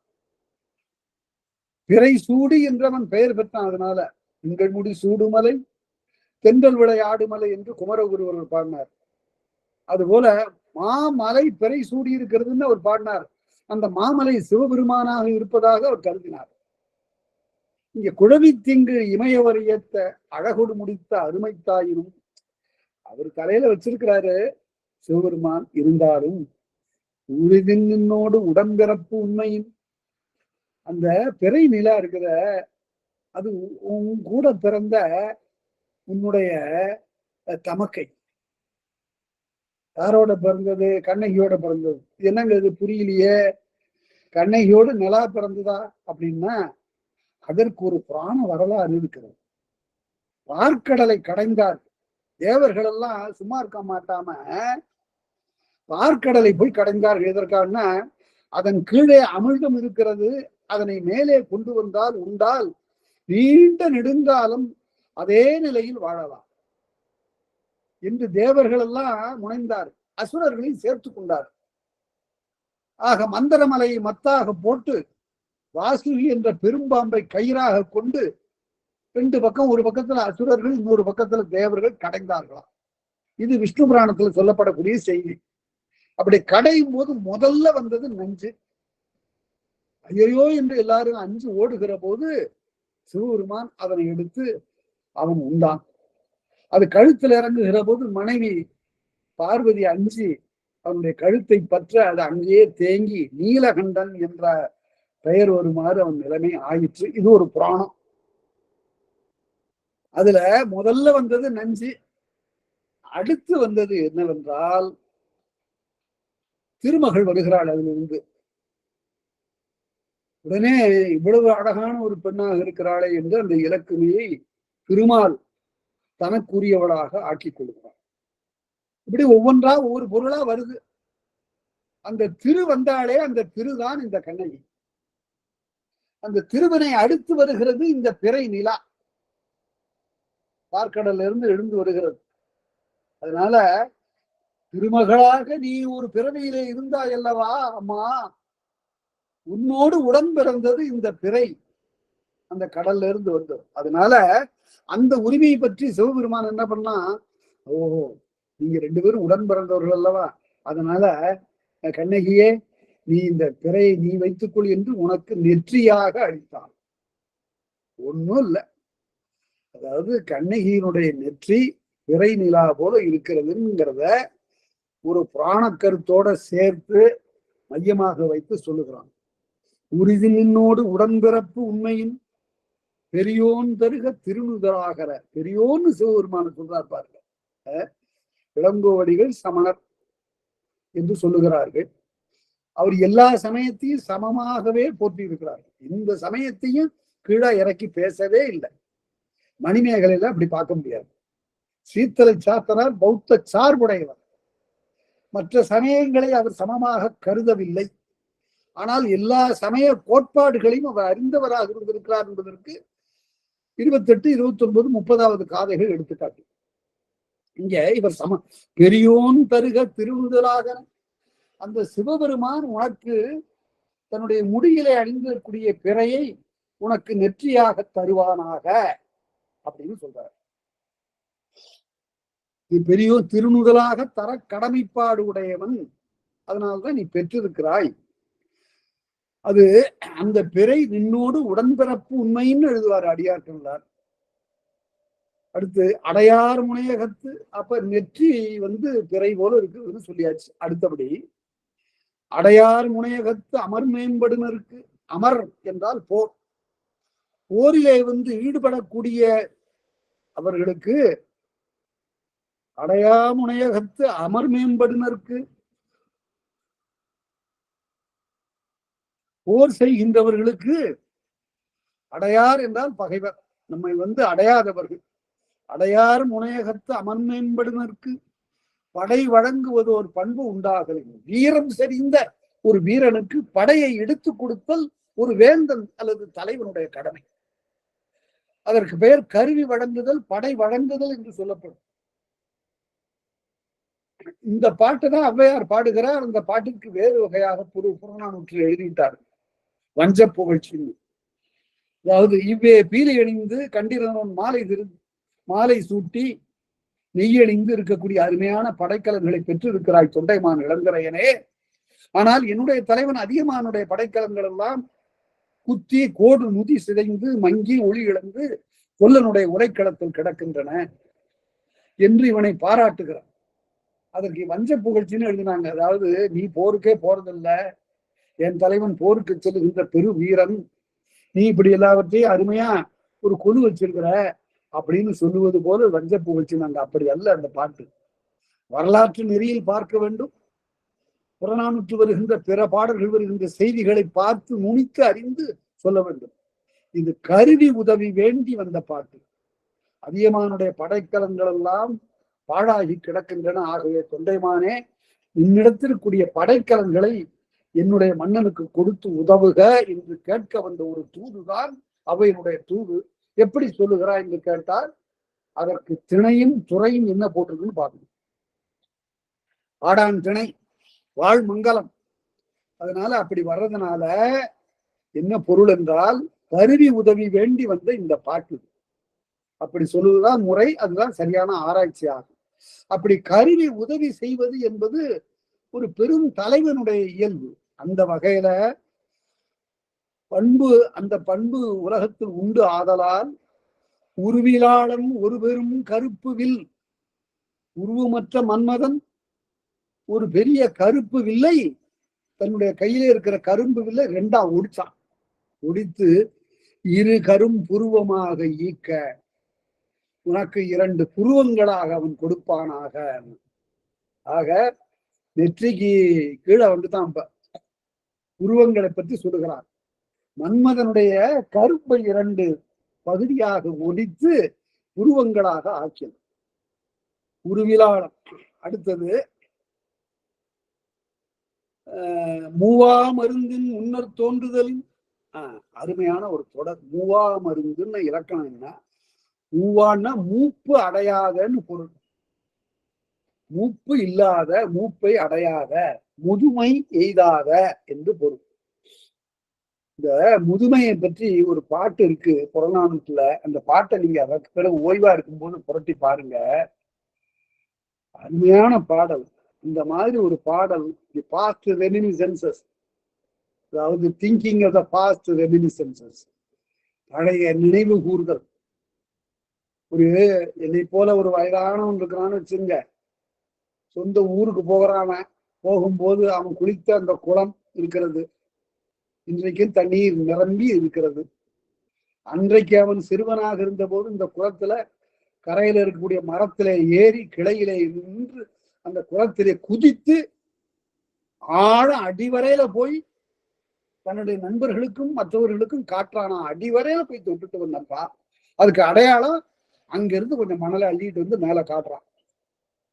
Speaker 1: பிறை சூடி என்றவன் பெயர் பெற்றான். அதனால திங்கள் முடி சூடுமலை தென்றல் விளையாடுமலை என்று குமரகுருவர் பாடினார். அதுபோல மாமலை பிறை சூடி இருக்கிறதுன்னு அவர் பாடினார். அந்த மாமலை சிவபெருமானாக இருப்பதாக அவர் கருதினார். இங்க குழவித்திங்கு இமையவர் ஏத்த அழகோடு முடித்த அருமைத்தாயினும் அவர் தலையில வச்சிருக்கிறாரு சிவபெருமான். இருந்தாலும் உறுதினோடு உடன்பிறப்பு உண்மையின் அந்த பிறை நிலா இருக்கிற அது உன் கூட பிறந்த உன்னுடைய தமக்கை. யாரோட பிறந்தது? கண்ணகியோட பிறந்தது. என்னங்க இது புரியலையே? கண்ணகியோடு நிலா பிறந்ததா அப்படின்னா அதற்கு ஒரு புராண வரலாறு இருக்கிறது. பார்க்கடலை கடைந்தார் தேவர்கள் எல்லாம் சும்மா இருக்க மாட்டாம பார்க்கடலை போய் கடைந்தார்கள். எதற்காகனா அதன் கீழே அமிழ்தம் இருக்கிறது, அதனை மேலே கொண்டு வந்தால் உண்டால் நீண்ட நெடுங்காலம் அதே நிலையில் வாழலாம் என்று தேவர்கள் எல்லாம் முனைந்தார். அசுரர்களையும் சேர்த்து கொண்டார். ஆக மந்திரமலையை மத்தாக போட்டு வாசுகி என்ற பெரும்பாம்பை கயிறாக கொண்டு ரெண்டு பக்கம், ஒரு பக்கத்துல அசுரர்கள் இன்னொரு பக்கத்துல தேவர்கள் கடைந்தார்களாம். இது விஷ்ணு புராணத்துல சொல்லப்படக்கூடிய செய்தி. அப்படி கடையும் போது முதல்ல வந்தது நஞ்சு. ஐயோ என்று எல்லாரும் அஞ்சு ஓடுகிற போது சிவபெருமான் அதனை எடுத்து அவன் உண்டான். அது கழுத்தில் இறங்குகிற போது மனைவி பார்வதி அஞ்சு அவனுடைய கழுத்தை பற்ற அது அங்கேயே தேங்கி நீலகண்டன் என்ற பெயர் வருமாறு அவன் நிலைமை ஆயிற்று. இது ஒரு புராணம். அதுல முதல்ல வந்தது நஞ்சு. அடுத்து வந்தது என்னவென்றால் திருமகள் வருகிறாள். அதிலிருந்து உடனே இவ்வளவு அழகான ஒரு பெண்ணாக இருக்கிறாளே என்று அந்த இலக்குமியை திருமால் தனக்குரியவளாக ஆக்கி கொள்கிறார். இப்படி ஒவ்வொன்றா ஒவ்வொரு பொருளா வருது. அந்த திரு வந்தாலே அந்த திருதான் இந்த கண்ணகி. அந்த திருவனை அடுத்து வருகிறது இந்த பிறை நிலா. பார்க்கடல்ல இருந்து எழுந்து வருகிறது. அதனால திருமகளாக நீ ஒரு பிறவியிலே இருந்தாய் அல்லவா அம்மா, உன்னோடு உடன் பிறந்தது இந்த பிறை அந்த கடல்ல இருந்து வந்தது. அதனால அந்த உரிமையை பற்றி சிவபெருமான் என்ன பண்ணா, ஓஹோ நீங்க ரெண்டு பேரும் உடன் பிறந்தவர்கள் அல்லவா, அதனால கண்ணகியே நீ இந்த பிறையை நீ வைத்துக்கொள் என்று உனக்கு நெற்றியாக அளித்தான். ஒன்னும் இல்லை. அதாவது கண்ணகியினுடைய நெற்றி பிறை நிலா போல இருக்கிறதுங்கிறத ஒரு புராண கருத்தோட சேர்த்து மையமாக வைத்து சொல்லுகிறான். உறுதினோடு உடன்பிறப்பு உண்மையின் பெரியோன் தருக திருநுதராகிற பெரியோன்னு சிவபெருமான சொல்றார் பாருங்க. இளங்கோவடிகள் சமணர் என்று சொல்லுகிறார்கள். அவர் எல்லா சமயத்தையும் சமமாகவே போற்றி இருக்கிறார். இந்த சமயத்தையும் கீழே இறக்கி பேசவே இல்லை. மணிமேகலையில அப்படி பார்க்க முடியாது. சீத்தலை சாத்தனார் பௌத்த சார்புடையவர். மற்ற சமயங்களை அவர் சமமாக கருதவில்லை. ஆனால் எல்லா சமய கோட்பாடுகளையும் அவர் அறிந்தவராக இருந்திருக்கிறார் என்பதற்கு 28, 29, 30வது காதைகள் எடுத்துக்காட்டு. இங்க இவர் பெரியோன் தருக திருவுதலாக அந்த சிவபெருமான் உனக்கு தன்னுடைய முடியிலே அணிந்திருக்கூடிய பிறையை உனக்கு நெற்றியாக தருவானாக அப்படின்னு சொல்றார். நீ பெரியோர் திருநுதலாக தர கடமைப்பாடு உடையவன், அதனால்தான் நீ பெற்றிருக்கிறாய். அது அந்த பிறை நின்னோடு உடன்பிறப்பு உண்மைன்னு எழுதுவார் அடியார்கொண்டார். அடுத்து அடையார் முனையகத்து, அப்ப நெற்றி பிறை போல இருக்குதுன்னு சொல்லியாச்சு. அடுத்தபடி அடையார் முனையகத்து அமர் மேம்படுனருக்கு, அமர் என்றால் போர், போரிலே ஈடுபடக்கூடிய அவர்களுக்கு அடையாமுனையகத்து அமர் மேம்படுனருக்கு, போர் செய்கின்றவர்களுக்கு, அடையார் என்றால் பகைவர், நம்மை அடையாதவர்கள், அடையார் முனையகத்து அமர் மேம்படுனருக்கு படை வழங்குவது ஒரு பண்பு உண்டாகலை. வீரம் செறிந்த ஒரு வீரனுக்கு படையை எடுத்து கொடுத்தல் ஒரு வேந்தன் அல்லது தலைவனுடைய கடமை. அதற்கு பெயர் கருவி வழங்குதல், படை வழங்குதல் என்று சொல்லப்படும். இந்த பாட்டு தான் ஔவையார் பாடுகிறார். அந்த பாட்டிற்கு வேறு வகையாக புறநானூற்றில் எழுதிட்டார், வஞ்ச புகழ்ச்சி. அதாவது இவ்வே பீலி அணிந்து கண்டிரனோன் மாலை சூட்டி நெய்யணிந்து இருக்கக்கூடிய அருமையான படைக்கலன்களை பெற்றிருக்கிறாய் தொண்டைமான் இளந்திரையனே. ஆனால் என்னுடைய தலைவன் அதிகமானுடைய படைக்கலன்கள் எல்லாம் குத்தி கோடு நுதி சிதைந்து மங்கி ஒளி இழந்து கொல்லனுடைய உரைக்களத்தில் கிடக்கின்றன என்று இவனை பாராட்டுகிறான். அதற்கு வஞ்ச புகழ்ச்சின்னு எழுதினாங்க. அதாவது நீ போருக்கே போறதில்ல, என் தலைவன் போருக்கு செல்லுகின்ற பெரு வீரன், நீ இப்படி எல்லாவற்றையும் அருமையா ஒரு கொலு வச்சிருக்கிற அப்படின்னு சொல்லுவது போல வஞ்ச புகழ்ச்சி. நாங்க அப்படி அல்ல. அந்த பாட்டு வரலாற்று நெறியில் பார்க்க வேண்டும். புறநானூற்று வருகின்ற பிற பாடல்கள் வருகின்ற செய்திகளை பார்த்து நுனித்து அறிந்து சொல்ல வேண்டும். இது கருவி உதவி வேண்டி வந்த பாட்டு. அதியமானுடைய படைக்கலங்கள் எல்லாம் பாழாகி கிடக்கின்றன. ஆகவே தொண்டைமானே, இன்னிடத்திற்குரிய படைக்கலன்களை என்னுடைய மன்னனுக்கு கொடுத்து உதவுக என்று கேட்க வந்த ஒரு தூதுதான் அவையினுடைய தூது. எப்படி சொல்லுகிறா என்று கேட்டால் அதற்கு திணையும் துறையும் என்ன போட்டிருக்குன்னு பார்க்கணும். ஆடான் திணை வாழ்மங்கலம். அதனால அப்படி வர்றதுனால என்ன பொருள் என்றால் கருவி உதவி வேண்டி வந்த இந்த பாட்டு. அப்படி சொல்லுவதுதான் முறை. அதுதான் சரியான ஆராய்ச்சி ஆகும். அப்படி கருவி உதவி செய்வது என்பது ஒரு பெரும் தலைவனுடைய இயல்பு. அந்த வகையில பண்பு, அந்த பண்பு உலகத்தில் உண்டு ஆதலால் உருவிலாளன் ஒரு பெரும் கருப்பு வில், உருவமற்ற மன்மதன் ஒரு பெரிய கருப்பு வில்லை தன்னுடைய கையிலே இருக்கிற கரும்பு வில்லை ரெண்டா ஒடிச்சான். ஒடித்து இரு கரும் புருவமாக ஈக்க, உனக்கு 2 புருவங்களாக அவன் கொடுப்பானாக. ஆக நெற்றிக்கு கீழே வந்துதான் புருவங்களை பற்றி சொல்லுகிறான். மன்மதனுடைய கருப்பை 2 பகுதியாக ஒடித்து புருவங்களாக ஆக்கியது உருவிலாளம். அடுத்தது மூவா மருந்தின் முன்னர் தோன்றுதலின் அருமையான ஒரு தொடர். மூவா மருந்துன்னு இலக்கணம் என்ன? மூவான்னா மூப்பு அடையாதன்னு பொருள். மூப்பு இல்லாத, மூப்பை அடையாத, முதுமை எய்தாத என்று பொருள். இந்த முதுமையை பற்றி ஒரு பாட்டு இருக்கு புறநானூற்றுல. அந்த பாட்டை நீங்க அதற்கு பிறகு ஓய்வா இருக்கும்போது புரட்டி பாருங்க. அருமையான பாடல். இந்த மாதிரி ஒரு பாடல், தி பாஸ்ட் ரெமினிசன்சஸ், அதாவது திங்கிங் ஆஃப் த பாஸ்ட் ரெமினிசன்சஸ், பழைய நினைவு கூறுதல். ஒரு என்னை போல ஒரு வயதானவன் இருக்கிறான்னு வச்சுங்க, சொந்த ஊருக்கு போகிறான். போகும்போது அவன் குளித்த அந்த குளம் இருக்கிறது, இன்றைக்கு தண்ணீர் நிரம்பி இருக்கிறது. அன்றைக்கு அவன் சிறுவனாக இருந்த போது இந்த குளத்துல கரையில இருக்கக்கூடிய மரத்திலே ஏறி கிளையிலே நின்று அந்த குளத்திலே குதித்து ஆழ அடிவரையில போய் தன்னுடைய நண்பர்களுக்கும் மற்றவர்களுக்கும் காற்றானா. அடிவரையில போய் தொட்டுட்டு வந்தப்பா. அதுக்கு அடையாளம் அங்கிருந்து கொஞ்சம் மணலை அள்ளிட்டு வந்து மேல காட்டுறான்.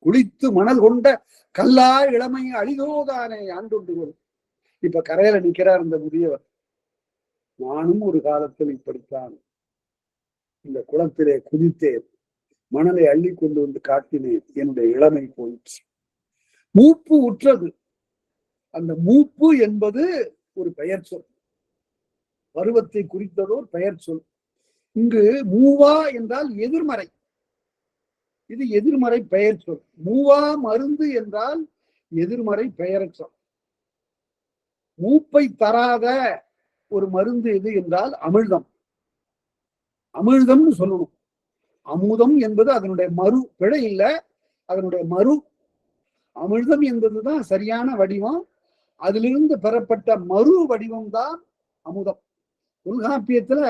Speaker 1: குளித்து மணல் கொண்ட கல்லா இளமை அழிதோதானே ஆண்டுண்டு. இப்ப கரையில நிக்கிறார் இந்த முதியவர். நானும் ஒரு காலத்தில் இப்படித்தான் இந்த குளத்திலே குதித்தேன், மணலை அள்ளி கொண்டு வந்து காட்டினேன், என்னுடைய இளமை போயிற்று. மூப்பு உற்றது. அந்த மூப்பு என்பது ஒரு பெயர் சொல், பருவத்தை குறித்ததோர் பெயர் சொல். இங்கு மூவா என்றால் எதிர்மறை, இது எதிர்மறை பெயர் சொல். மூவா மருந்து என்றால் எதிர்மறை பெயர் சொல். மூப்பை தராத ஒரு மருந்து எது என்றால் அமிழ்தம். அமிழ்தம்னு சொல்லணும். அமுதம் என்பது அதனுடைய மறு, பிழை இல்லை, அதனுடைய மறு. அமிழ்தம் என்பதுதான் சரியான வடிவம். அதிலிருந்து பெறப்பட்ட மறு வடிவம் தான் அமுதம். தொல்காப்பியத்துல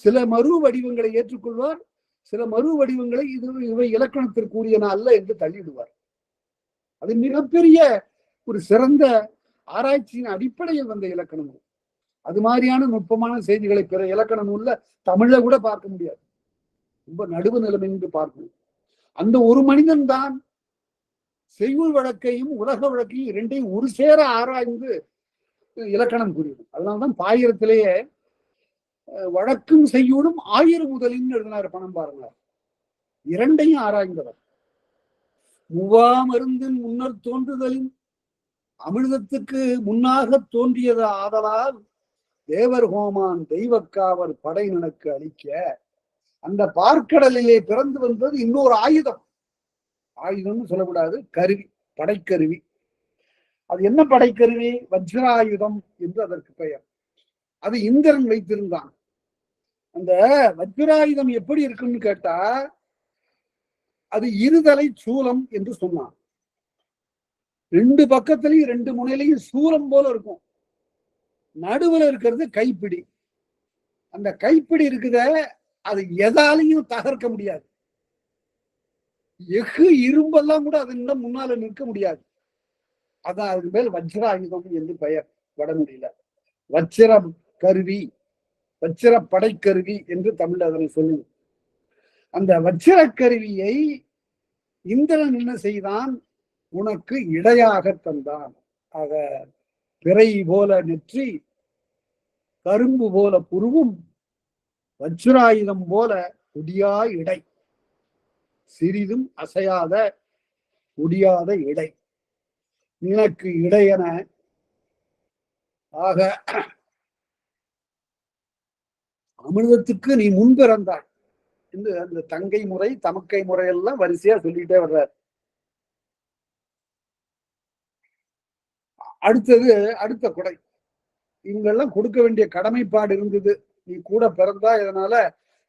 Speaker 1: சில மறு வடிவங்களை ஏற்றுக்கொள்வார், சில மறு வடிவங்களை இவை இலக்கணத்திற்குரியன அல்ல என்று தள்ளிவிடுவார். அது மிகப்பெரிய ஒரு சிறந்த ஆராய்ச்சியின் அடிப்படையில் வந்த இலக்கணம். அது மாதிரியான நுட்பமான செய்திகளை பிற இலக்கண நூல்ல தமிழ்ல கூட பார்க்க முடியாது. ரொம்ப நடுவு நிலைமை என்று பார்க்கணும். அந்த ஒரு மனிதன் தான் செய்யுள் வழக்கையும் உலக வழக்கையும் இரண்டையும் ஒரு சேர ஆராய்ந்து இலக்கணம் கூறிடும். அதனால்தான் பாயிரத்திலேயே வழக்கும் செய்யோடும் ஆயிரம் முதலின்னு எழுதினார் பணம் பாருங்க. இரண்டையும் ஆராய்ந்தவர். முவா மருந்தின் முன்னர் தோன்றுதலின் அமிர்தத்துக்கு முன்னாக தோன்றியது ஆதலால் தேவர் கோமான் தெய்வக்காவர் படை நனக்கு அளிக்க. அந்த பார்க்கடலிலே பிறந்து வந்தது இன்னொரு ஆயுதம். ஆயுதம்னு சொல்லக்கூடாது, கருவி, படைக்கருவி. அது என்ன படைக்கருவி? வஜ்ராயுதம் என்று அதற்கு பெயர். அது இந்திரன் வைத்திருந்தான். அந்த வஜ்ராயுதம் எப்படி இருக்குன்னு கேட்டா, அது இருதலை சூலம் என்று சொன்னான். ரெண்டு பக்கத்திலையும் ரெண்டு முனையிலையும் சூலம் போல இருக்கும். நடுவுல இருக்கிறது கைப்பிடி. அந்த கைப்பிடி இருக்குத, அது எதாலையும் தகர்க்க முடியாது. எஃகு இரும்பெல்லாம் கூட அது இன்னும் முன்னால நிற்க முடியாது. அதான் அதுக்கு மேல் வஜ்ராயுதம் என்று பெயர் வடமொழியில. வச்சிர கருவி, வச்சிர படைக்கருவி என்று தமிழ் அதனை சொல்லுங்க. அந்த வச்சிர கருவியை இந்திரன் என்ன செய்தான்? உனக்கு இடையாக தந்தான். ஆக பிறை போல நெற்றி, கரும்பு போல புருவும், வஜ்ராயுதம் போல ஒடியா இடை, சிறிதும் அசையாத ஒடியாத இடை, நினக்கு இடையென. ஆக அமிர்தத்துக்கு நீ முன்பிறந்தாய் என்று அந்த தங்கை முறை தமக்கை முறையெல்லாம் வரிசையா சொல்லிட்டே வர்றார். அடுத்தது அடுத்த கொடை. இவங்கெல்லாம் கொடுக்க வேண்டிய கடமைப்பாடு இருந்தது. நீ கூட பிறந்தா, இதனால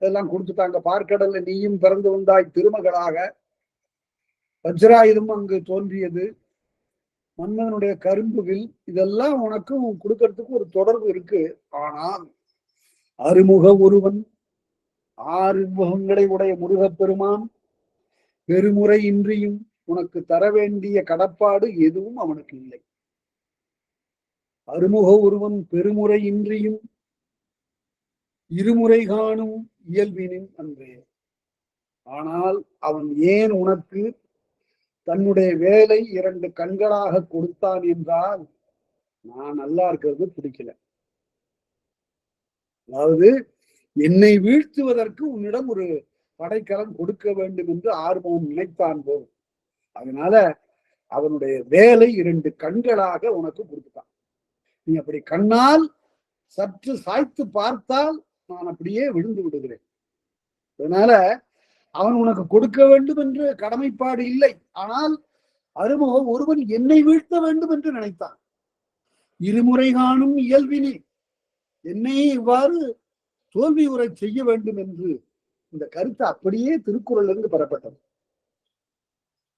Speaker 1: இதெல்லாம் கொடுத்துட்டாங்க. பார்க்கடல்ல நீயும் பிறந்து வந்தாய் திருமகளாக. வஜ்ராயுதம் அங்கு தோன்றியது, மன்னனுடைய கரும்புவில், இதெல்லாம் உனக்கும் கொடுக்கறதுக்கு ஒரு தொடர்பு இருக்கு. ஆனால் அறுமுக ஒருவன், ஆறு முகங்களை உடைய முருகப்பெருமான் பெருமுறை இன்றியும் உனக்கு தர வேண்டிய கடப்பாடு எதுவும் அவனுக்கு இல்லை. அறுமுக ஒருவன் பெருமுறை இன்றியும் இருமுறை காணும் இயல்பினின் அன்றே. ஆனால் அவன் ஏன் உனக்கு தன்னுடைய வேலை இரண்டு கண்களாக கொடுத்தான் என்றால், நான் நல்லா இருக்கிறது பிடிக்கல. அதாவது என்னை வீழ்த்துவதற்கு உன்னிடம் ஒரு படைக்கலம் கொடுக்க வேண்டும் என்று ஆர்வம் நினைத்தான் போதும். அதனால அவனுடைய வேலை இரண்டு கண்களாக உனக்கு கொடுத்துட்டான். நீ அப்படி கண்ணால் சற்று சாய்த்து பார்த்தால் நான் அப்படியே விழுந்து விடுகிறேன். அதனால அவன் உனக்கு கொடுக்க வேண்டும் என்று கடமைப்பாடு இல்லை. ஆனால் அருமோ ஒருவன் என்னை வீழ்த்த வேண்டும் என்று நினைத்தான். இருமுறை காணும் இயல்பினி, என்னை இவ்வாறு தோல்வி உரை செய்ய வேண்டும் என்று இந்த கருத்து அப்படியே திருக்குறள் இருந்து பெறப்பட்டது.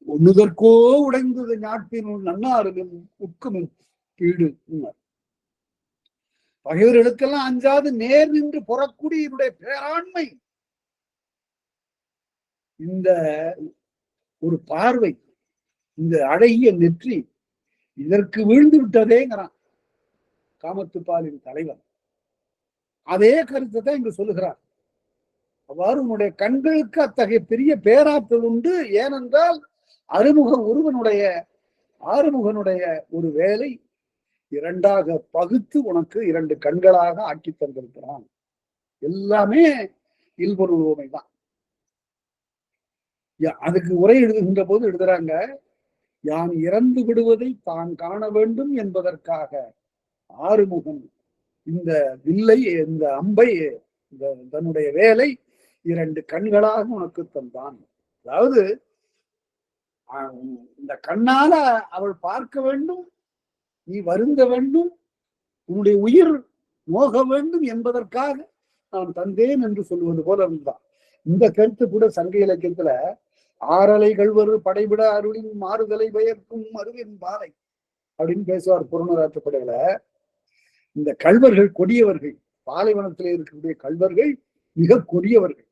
Speaker 1: ஒண்ணுதற்கோ உடைந்தது ஞாட்டினுள் நன்னாருக்கும் உட்குமின் பீடு. பகைவர்களுக்கெல்லாம் அஞ்சாது நேர் நின்று புறக்கூடிய பேராண்மை, இந்த ஒரு பார்வை, இந்த அழகிய நெற்றி, இதற்கு வீழ்ந்து விட்டதேங்கிறான் காமத்துப்பாலின் தலைவர். அதே கருத்தை தான் இங்கு சொல்லுகிறார். அவ்வாறு உன்னுடைய கண்களுக்கு அத்தகைய பெரிய பேராற்றல் உண்டு. ஏனென்றால் ஆறுமுகனுடைய ஒரு வேலை இரண்டாக பகுத்து உனக்கு இரண்டு கண்களாக ஆக்கி தந்திருக்கிறான். எல்லாமே இல்பொருள் உண்மைதான். அதுக்கு உரை எழுதுகின்ற போது எழுதுறாங்க, யான் இறந்து விடுவதை தான் காண வேண்டும் என்பதற்காக ஆறுமுகன் இந்த வில்லை, இந்த அம்பை, தன்னுடைய வேலை இரண்டு கண்களாக உனக்கு தந்தான். அதாவது இந்த கண்ணால அவள் பார்க்க வேண்டும், நீ வருந்த வேண்டும், உன்னுடைய உயிர் நோக வேண்டும் என்பதற்காக நான் தந்தேன் என்று சொல்லுவது போல இருந்தான். இந்த கருத்து கூட சங்க இலக்கியத்துல ஆறலை கல்வரு படைவிட அருளின் மாறுதலை பெயர்க்கும் அருவின் பாலை அப்படின்னு பேசுவார் புறநூறாற்றுப்படையில. இந்த கல்வர்கள் கொடியவர்கள், பாலைவனத்திலே இருக்கக்கூடிய கல்வர்கள் மிக கொடியவர்கள்.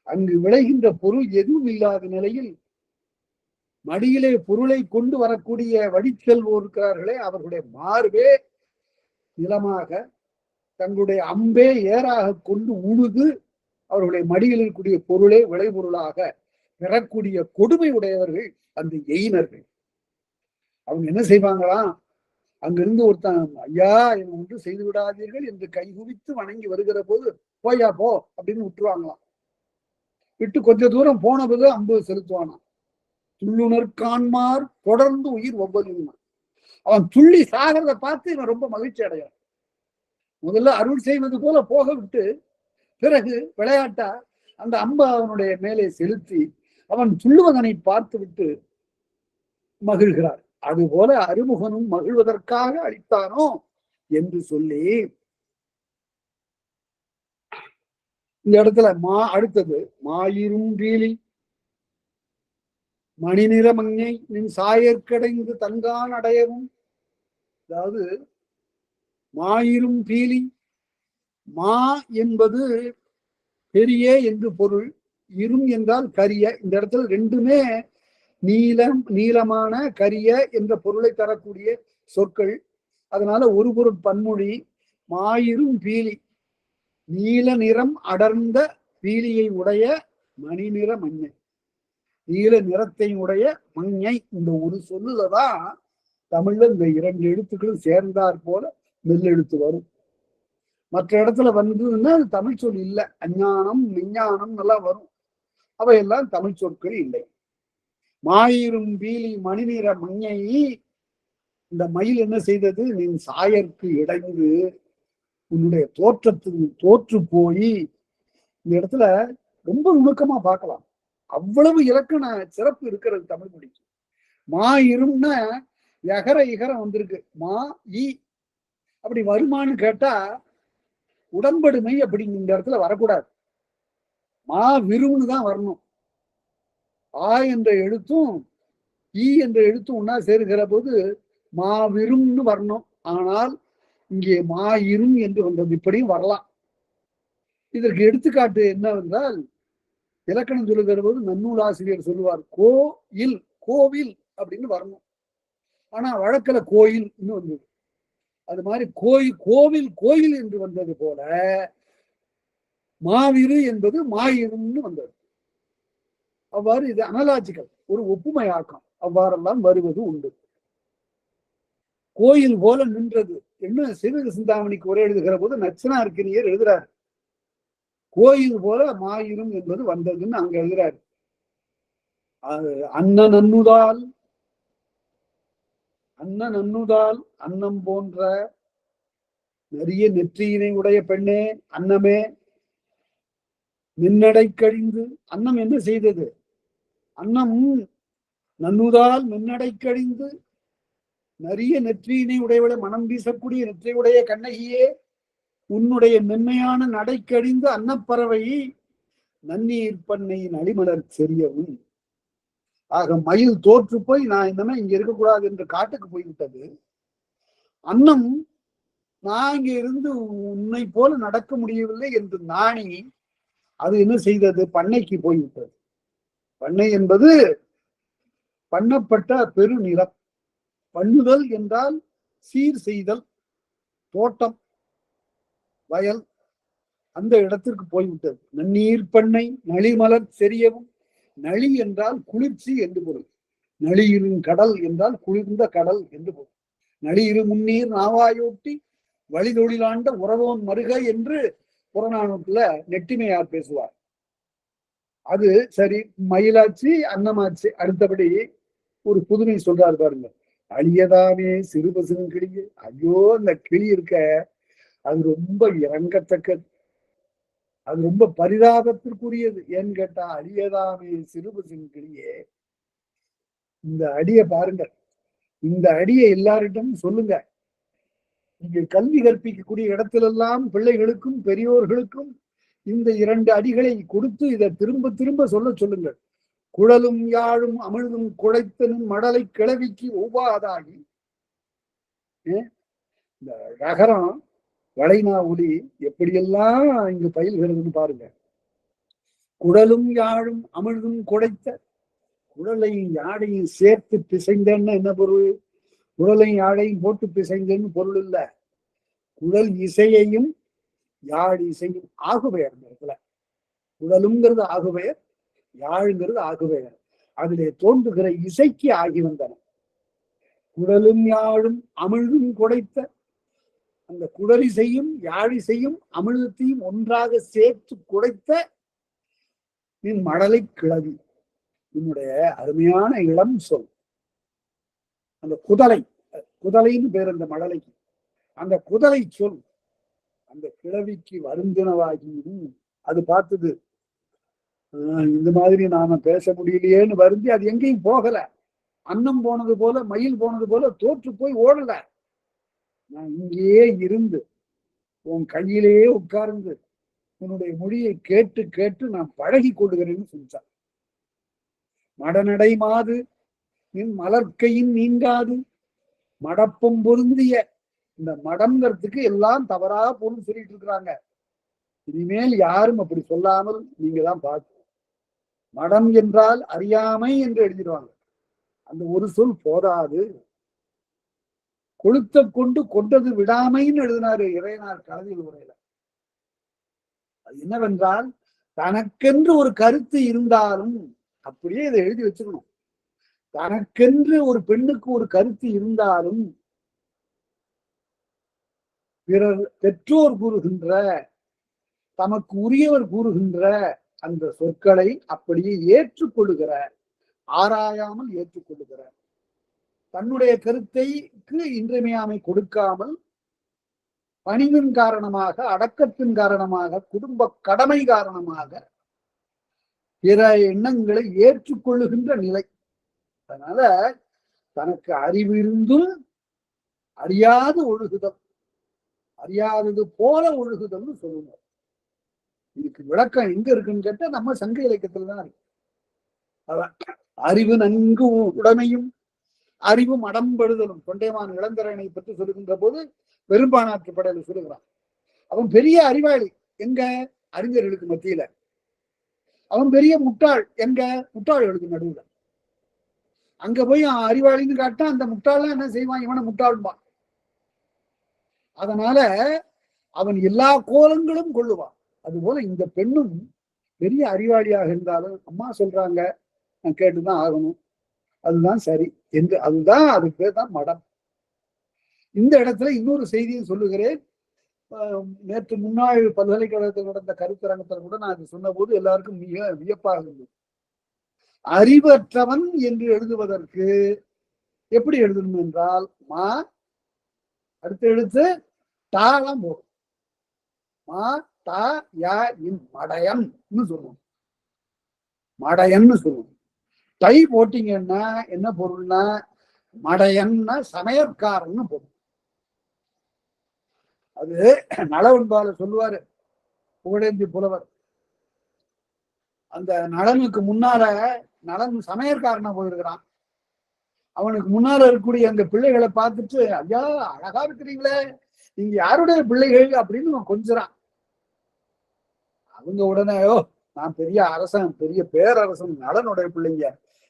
Speaker 1: அங்கு விளைகின்ற பொருள் எதுவும் இல்லாத நிலையில் மடியிலே பொருளை கொண்டு வரக்கூடிய வழிச்செல்வோர் இருக்கிறார்களே, அவர்களுடைய மார்பே நிலமாக, தங்களுடைய அம்பே ஏறாக கொண்டு உழுது அவர்களுடைய மடியில் இருக்கக்கூடிய பொருளே விளைபொருளாக பெறக்கூடிய கொடுமை உடையவர்கள் அந்த எயினர்கள். அவங்க என்ன செய்வாங்களாம், அங்கிருந்து ஒருத்தன், ஐயா என்னை ஒன்று செய்து விடாதீர்கள் என்று கைகுவித்து வணங்கி வருகிற போது, போயா போ அப்படின்னு விட்டுருவாங்களாம். விட்டு கொஞ்ச தூரம் போன போது அம்பு செலுத்துவானாம். துள்ளுணர் காண்மார் தொடர்ந்து உயிர் ஒவ்வொரு. அவன் துள்ளி சாகிறத பார்த்து இவன் ரொம்ப மகிழ்ச்சி அடையான். முதல்ல அருள் செய்வது போல போக விட்டு பிறகு விளையாட்டா அந்த அம்பு அவனுடைய மேலே செலுத்தி அவன் துள்ளுவதனை பார்த்து விட்டு மகிழ்கிறார். அதுபோல அருமுகனும் மகிழ்வதற்காக அளித்தானோ என்று சொல்லி இந்த இடத்துல அடுத்தது மாயிரும் பீலி மணி நிற மங்கை நின் சாயற்கடைந்து தங்கான் அடையவும். அதாவது மாயிரும் பீலி, மா என்பது பெரிய என்று பொருள், இரும் என்றால் கரிய. இந்த இடத்துல ரெண்டுமே நீளமான கரிய என்ற பொருளை தரக்கூடிய சொற்கள். அதனால ஒரு பொருள் பன்மொழி. மாயிரும் பீலி, நீல நிறம் அடர்ந்த பீலியை உடைய மணி நிற மங்கை, நீல நிறத்தை உடைய மங்கை. இந்த ஒரு சொல்லுலதான் தமிழ்ல இந்த இரண்டு எழுத்துக்களும் சேர்ந்தார் போல மெல்லெழுத்து வரும். மற்ற இடத்துல வந்ததுன்னா அது தமிழ் சொல் இல்லை. அஞ்ஞானம் விஞ்ஞானம் எல்லாம் வரும், அவையெல்லாம் தமிழ் சொற்கள் இல்லை. மாயிரும் பீலி மணி நிற மங்கை, இந்த மயில் என்ன செய்தது? நீ சாயற்கு இடைந்து உன்னுடைய தோற்றத்துக்கு தோற்று போய். இந்த இடத்துல ரொம்ப நுணுக்கமா பார்க்கலாம், அவ்வளவு இலக்கண சிறப்பு இருக்கிறது தமிழ் மொழிக்கு. மா இரும்னா எகர இகரம் வந்திருக்கு, மா இ அப்படி வருமானு கேட்டா உடன்படுமை அப்படி இந்த இடத்துல வரக்கூடாது. மா விரும்னு தான் வரணும். ஆ என்ற எழுத்தும் ஈ என்ற எழுத்தும் ஒன்னா சேருகிற போது மா விரும்னு வரணும். ஆனால் இங்கே மா இரும் என்று வந்தது. இப்படியும் வரலாம். இதற்கு எடுத்துக்காட்டு என்னவென்றால், இலக்கணம் சொல்லுகிற போது நன்னூல் ஆசிரியர் சொல்லுவார், கோயில் கோவில் அப்படின்னு வரணும். ஆனா வழக்கில் கோயில் இன்னும் வந்தது. அது மாதிரி கோவில் கோயில் என்று வந்தது போல மாவிரு என்பது மாயிரும்னு வந்தது. அவ்வாறு இது அனலாஜிக்கல், ஒரு ஒப்புமையாக்கம். அவ்வாறெல்லாம் வருவது உண்டு. கோயில் போல நின்றது என்ன சிவக சிந்தாமணிக்கு உரை எழுதுகிற போது நச்சினார்க்கினியர் எழுதுறாரு. கோயில் போல மாயிரும் என்பது வந்ததுன்னு அங்க எழுதுறாரு. அண்ணன் அன்னுதால் அன்னம் போன்ற நிறைய நெற்றியினை உடைய பெண்ணே, அன்னமே மின்னடை கழிந்து. அன்னம் என்ன செய்தது? அன்னம் நன்னுதால் மின்னடை கழிந்து நிறைய நெற்றியினை உடையவளை, மனம் வீசக்கூடிய நெற்றியுடைய கண்ணகியே, உன்னுடைய மென்மையான நடை கழிந்து அன்னப்பறவை நன்னீர் பண்ணையின் அடிமலர் செறியவும். ஆக மயில் தோற்று போய் நான் என்னன்னா இங்க இருக்கக்கூடாது என்று காட்டுக்கு போய்விட்டது. அன்னம் நான் இங்க இருந்து உன்னை போல நடக்க முடியவில்லை என்று நாணி அது என்ன செய்தது? பண்ணைக்கு போய்விட்டது. பண்ணை என்பது பண்ணப்பட்ட பெருநிலம். பண்ணுதல் என்றால் சீர் செய்தல், தோட்டம், வயல், அந்த இடத்திற்கு போய்விட்டது. நன்னீர் பண்ணை நளிமலர் செறியவும். நளி என்றால் குளிர்ச்சி என்று பொருள். நளியிரும் கடல் என்றால் குளிர்ந்த கடல் என்று பொருள். நளியிரு முன்னீர் நாவாயோட்டி வழிதொழிலாண்ட உறவோன் மருக என்று புறநானூற்றுல நெட்டிமையார் பேசுவார். அது சரி, மயிலாட்சி அன்னமாட்சி. அடுத்தபடி ஒரு புதுமை சொல்றாரு பாருங்க. அழியதாமே சிறு பசுங்க கிளியே. ஐயோ, அந்த கிளி இருக்க அது ரொம்ப இறங்கத்தக்கது, அது ரொம்ப பரிதாபத்திற்குரியது. ஏன்னு கேட்டா, அழியதாமே சிறு பசுங்க கிளியே. இந்த அடியை பாருங்க, இந்த அடியை எல்லாரிடம் சொல்லுங்க. இங்க கல்வி கற்பிக்கக்கூடிய இடத்திலெல்லாம் பிள்ளைகளுக்கும் பெரியோர்களுக்கும் இந்த இரண்டு அடிகளை கொடுத்து இதை திரும்ப திரும்ப சொல்லுங்கள். குழலும் யாழும் அமிழ்தும் குழைத்தனும் மடலை கிளவிக்கு ஒவ்வாதாகி. இந்த ரகரம் வளைனா ஒலி எப்படியெல்லாம் இங்கு பயில்கிறதுன்னு பாருங்க. குழலும் யாழும் அமிழ்தும் குழைத்த, குழலையும் யாழையும் சேர்த்து பிசைந்தன்னு என்ன பொருள்? குழலையும் யாழையும் போட்டு பிசைந்தன்னு பொருள் இல்ல. குழல் இசையையும் யாழ் இசையும் ஆகுபெயர். இந்த இடத்துல குழலுங்கிறது ஆகுபெயர், யாழுங்கிறது ஆகுபெயர். அதிலே தோன்றுகிற இசைக்கு ஆகி வந்தன. குடலும் யாழும் அமிழ்தும் குடைத்த அந்த குடலிசையும் யாழிசையும் அமிழ்தத்தையும் ஒன்றாக சேர்த்து குடைத்த நின் மடலை கிளவி. என்னுடைய அருமையான இளம் சொல். அந்த குதலைன்னு பேர் அந்த மடலைக்கு. அந்த குதலை சொல் அந்த கிழவிக்கு வருந்தினவாகியும் அது பார்த்தது. இந்த மாதிரி நாம பேச முடியலையேன்னு வருந்தி அது எங்கேயும் போகல. அன்னம் போனது போல மயில் போனது போல தோற்று போய் ஓடல. நான் இங்கேயே இருந்து உன் கையிலேயே உட்கார்ந்து உன்னுடைய மொழியை கேட்டு கேட்டு நான் பழகி கொள்ளுகிறேன்னு சொல்லிட்டான். மடநடை மாது நின் மலர்க்கையின் நீங்காது. மடப்பம் பொருந்திய இந்த மடம்ங்கிறதுக்கு எல்லாம் தவறா பொருள் சொல்லிட்டு இருக்கிறாங்க. இனிமேல் யாரும் அப்படி சொல்லாமல் நீங்க தான் பார்க்கணும். மடம் என்றால் அறியாமை என்று எழுதிடுவாங்க. அந்த ஒரு சொல் போதாது. கொளுத்த கொண்டு கொண்டது விடாமைன்னு எழுதினாரு இறையனார் கலவியல் உரையில. அது என்னவென்றால் தனக்கென்று ஒரு கருத்து இருந்தாலும் அப்படியே இதை எழுதி வச்சுக்கணும். தனக்கென்று ஒரு பெண்ணுக்கு ஒரு கருத்து இருந்தாலும் பிறர் பெற்றோர் கூறுகின்ற தமக்கு உரியவர் கூறுகின்ற அந்த சொற்களை அப்படியே ஏற்றுக்கொள்ளுகிற, ஆராயாமல் ஏற்றுக்கொள்ளுகிற, தன்னுடைய கருத்தைக்கு இன்றியமையாமை கொடுக்காமல் பணிவின் காரணமாக, அடக்கத்தின் காரணமாக, குடும்ப கடமை காரணமாக பிற எண்ணங்களை ஏற்றுக்கொள்ளுகின்ற நிலை. அதனால தனக்கு அறிவு இருந்தும் அறியாது ஒழுகுதல், அறியாதது போல ஒழுகுதல்னு சொல்லுங்க. இதுக்கு விளக்கம் எங்க இருக்குன்னு கேட்டா நம்ம சங்க இலக்கியத்துல தான் இருக்கு. அதான் அறிவு நன்கு உடைமையும் அறிவு மடம்படுதலும். தொண்டைமான் இளந்திரனை பற்றி சொல்லுகின்ற போது பெரும்பானாற்று படையில சொல்லுகிறான். அவன் பெரிய அறிவாளி எங்க? அறிஞர்களுக்கு மத்தியில. அவன் பெரிய முட்டாள் எங்க? முட்டாள்களுக்கு நடுவுல. அங்க போய் அறிவாளின்னு காட்டா அந்த முட்டாள் என்ன செய்வான்? இவனை முட்டாள்பான். அதனால அவன் எல்லா கோலங்களும் கொள்ளுவான். அதுபோல இந்த பெண்ணும் பெரிய அறிவாளியாக இருந்தாலும் அம்மா சொல்றாங்க நான் கேட்டுதான் ஆகணும், அதுதான் சரி என்று, அதுதான் அதுக்கு பேர் தான் மடம். இந்த இடத்துல இன்னொரு செய்தியை சொல்லுகிறேன். நேற்று முன்னாள் பல்கலைக்கழகத்தில் நடந்த கருத்தரங்கத்தில் கூட நான் அது சொன்ன போது எல்லாருக்கும் மிக வியப்பாக இருந்தது. அறிவற்றவன் என்று எழுதுவதற்கு எப்படி எழுதணும் என்றால் மா அடுத்து எழுத்து தாளம் போடும். மா தா யா இன் மடையன்னு சொல்லுவோம். மடையன்னு சொல்லுவோம். தை போட்டீங்கன்னா என்ன பொருள்னா மடையன்னா சமையற்காரன்னு பொருள். அது நலவன்பால சொல்லுவாரு புகழேந்தி புலவர். அந்த நலனுக்கு முன்னால நலன் சமையற்காரனா போயிருக்கிறான். அவனுக்கு முன்னால இருக்கக்கூடிய அந்த பிள்ளைகளை பார்த்துட்டு ஐயா அழகா இருக்கிறீங்களே, நீங்க யாருடைய பிள்ளைகள் அப்படின்னு கொஞ்சறான். அவங்க உடனே நான் பெரிய அரசன், பெரிய பேரரசன், நலனுடைய பிள்ளைங்க,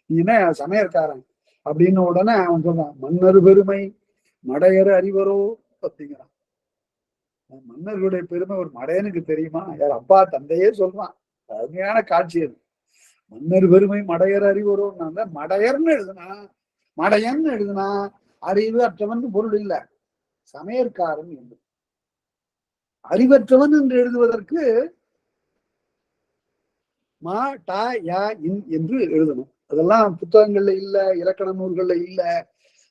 Speaker 1: நீ என்ன சமையற்காரன் அப்படின்னு உடனே அவன் சொல்றான் மன்னர் பெருமை மடையர் அறிவரோ அப்படிங்கிறான். மன்னர்களுடைய பெருமை ஒரு மடையனுக்கு தெரியுமா? யார் அப்பா தந்தையே சொல்றான். அருமையான காட்சி அது. மன்னர் பெருமை மடையர் அறிவரோ. மடையர்னு எழுதுனா மடையன்னு எழுதுனா அறிவு அற்றவன் பொருள் இல்ல, சமையற்காரன் என்று. அறிவற்றவன் என்று எழுதுவதற்கு மா டா யா இன் என்று எழுதணும். அதெல்லாம் புத்தகங்கள்ல இல்ல, இலக்கண நூல்கள்ல இல்ல.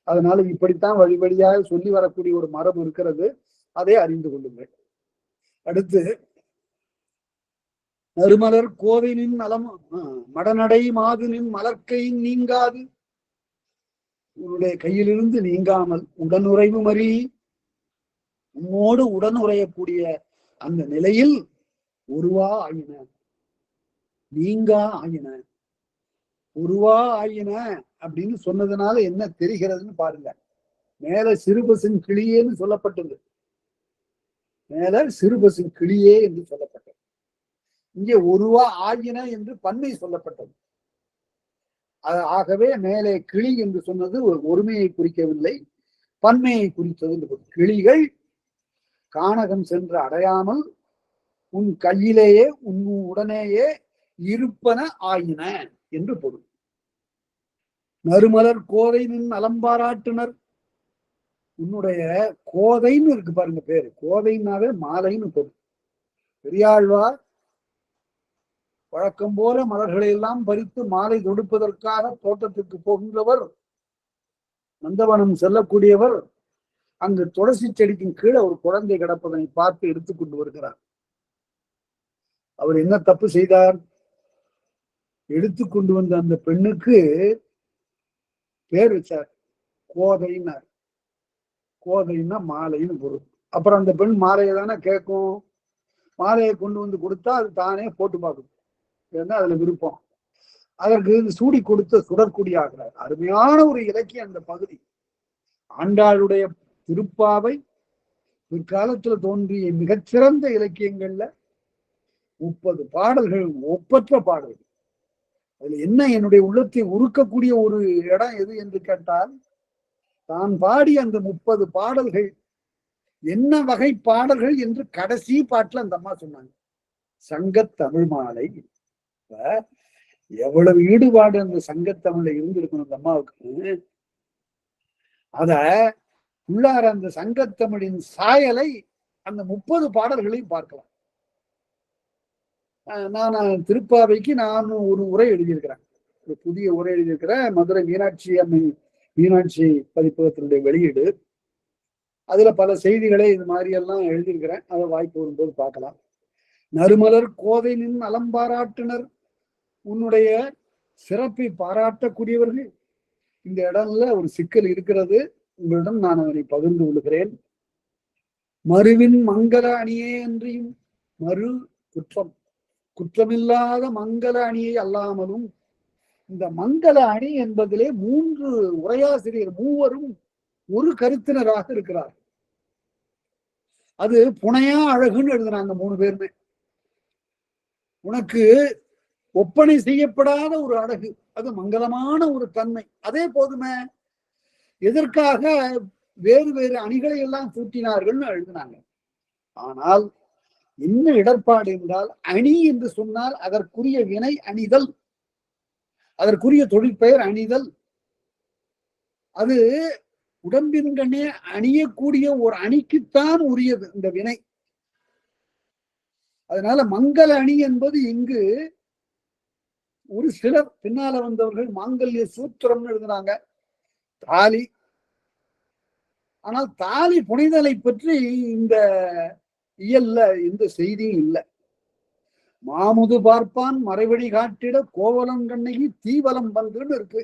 Speaker 1: அதனால இப்படித்தான் வழி வழியாக சொல்லி வரக்கூடிய ஒரு மரபு இருக்கிறது. அதை அறிந்து கொள்ளுங்கள். அடுத்து நறுமலர் கோவையின் நலம் மடநடை மாதுனின் மலர்க்கையின் நீங்காது. உன்னுடைய கையிலிருந்து நீங்காமல் உடனுறைவு மறி உன்னோடு உடனுறையக்கூடிய அந்த நிலையில் ஒருவா ஆயின, நீங்கா ஆயின. ஒருவா ஆயின அப்படின்னு சொன்னதுனால என்ன தெரிகிறதுன்னு பாருங்க. மேல சிறுபசும் கிளியேன்னு சொல்லப்பட்டது. மேல சிறுபசும் கிளியே என்று சொல்லப்பட்டது. இங்கே ஒருவா ஆயின என்று பன்மை சொல்லப்பட்டது. ஆகவே மேலே கிளி என்று சொன்னது ஒரு ஒருமையை குறிக்கவில்லை, பன்மையை குறித்தது. கிளிகள் கானகம் சென்று அடையாமல் உன் கையிலேயே உன் உடனேயே இருப்பன ஆயின என்று பொருள். நறுமலர் கோதை நின் அலம்பாராட்டினர் உன்னுடைய கோதைன்னு இருக்கு பாருங்க பேரு, கோதைன்னாவே மாலைன்னு பொருள். பெரியாழ்வார் வழக்கம் போல மலர்களை எல்லாம் பறித்து மாலை தொடுப்பதற்காக தோட்டத்திற்கு போகின்றவர், நந்தவனம் செல்லக்கூடியவர். அங்கு துளசி செடிக்கும் கீழே ஒரு குழந்தை கிடப்பதனை பார்த்து எடுத்துக்கொண்டு வருகிறார். அவர் என்ன தப்பு செய்தார்? எடுத்துக்கொண்டு வந்த அந்த பெண்ணுக்கு பேர் வச்சார், கோதைன்னார். கோதைன்னா மாலைன்னு பொருள். அப்புறம் அந்த பெண் மாலையை தானே கேட்கும். மாலையை கொண்டு வந்து கொடுத்தா அது தானே போட்டு பார்க்கும், ஏன்னா அதுல விருப்பம். அதற்கு சூடி கொடுத்த சுடற்குடி ஆகிறார். அருமையான ஒரு இலக்கியம் அந்த பகுதி. ஆண்டாளுடைய திருப்பாவை பிற்காலத்துல தோன்றிய மிகச்சிறந்த இலக்கியங்கள்ல 30 பாடல்கள், ஒப்பற்ற பாடல்கள். அதுல என்ன என்னுடைய உள்ளத்தை உருக்கக்கூடிய ஒரு இடம் எது என்று கேட்டால், தான் பாடிய அந்த 30 பாடல்கள் என்ன வகை பாடல்கள் என்று கடைசி பாட்டுல அந்த அம்மா சொன்னாங்க, சங்கத் தமிழ் மாலை. எவ்வளவு ஈடுபாடு அந்த சங்கத்தமிழ்ல இருந்திருக்கணும் அந்த அம்மாவுக்கு. அத உள்ளார அந்த சங்கத்தமிழின் சாயலை அந்த 30 பாடல்களையும் பார்க்கலாம். நான் திருப்பாவைக்கு நான் ஒரு உரை எழுதியிருக்கிறேன், ஒரு புதிய உரை எழுதியிருக்கிறேன். மதுரை மீனாட்சி அம்மை மீனாட்சி பதிப்பகத்தினுடைய வெளியீடு. அதுல பல செய்திகளை இது மாதிரி எல்லாம் எழுதியிருக்கிறேன். அதை வாய்ப்பு வரும்போது பார்க்கலாம். நறுமலர் கோதை நின் நலம் பாராட்டினர், உன்னுடைய சிறப்பை பாராட்டக்கூடியவர்கள். இந்த இடம்ல ஒரு சிக்கல் இருக்கிறது, உங்களிடம் நான் அதனை பகிர்ந்து கொள்கிறேன். மறுவின் மங்கள அணியே அன்றியும், மறு குற்றம், குற்றமில்லாத மங்கள அணியை அல்லாமலும். இந்த மங்கள அணி என்பதிலே 3 உரையாசிரியர், மூவரும் ஒரு கருத்தினராக இருக்கிறார். அது புனையா அழகுன்னு எழுதுனாங்க 3 பேருமே. உனக்கு ஒப்பனை செய்யப்படாத ஒரு அழகு, அது மங்களமான ஒரு தன்மை, அதே போதுமே. எதற்காக வேறு வேறு அணிகளை எல்லாம் கூட்டினார்கள் எழுதினாங்க. ஆனால் என்ன இடர்பாடு என்றால், அணி என்று சொன்னால் அதற்குரிய வினை அணிதல், அதற்குரிய தொழிற்பெயர் அணிதல். அது உடம்பின்கண்ணே அணியக்கூடிய ஒரு அணிக்குத்தான் உரியது இந்த வினை. அதனால மங்கள அணி என்பது இங்கு ஒரு சிலர் பின்னால வந்தவர்கள் மாங்கல்ய சூத்திரம்னு எழுதுனாங்க, தாலி. ஆனால் தாலி புனைதலை பற்றி இந்த இயல்ல எந்த செய்தியும் இல்லை. மாமுது பார்ப்பான் மறைவழி காட்டிட கோவலம் கண்ணகி தீவலம் வந்துன்னு இருக்கு.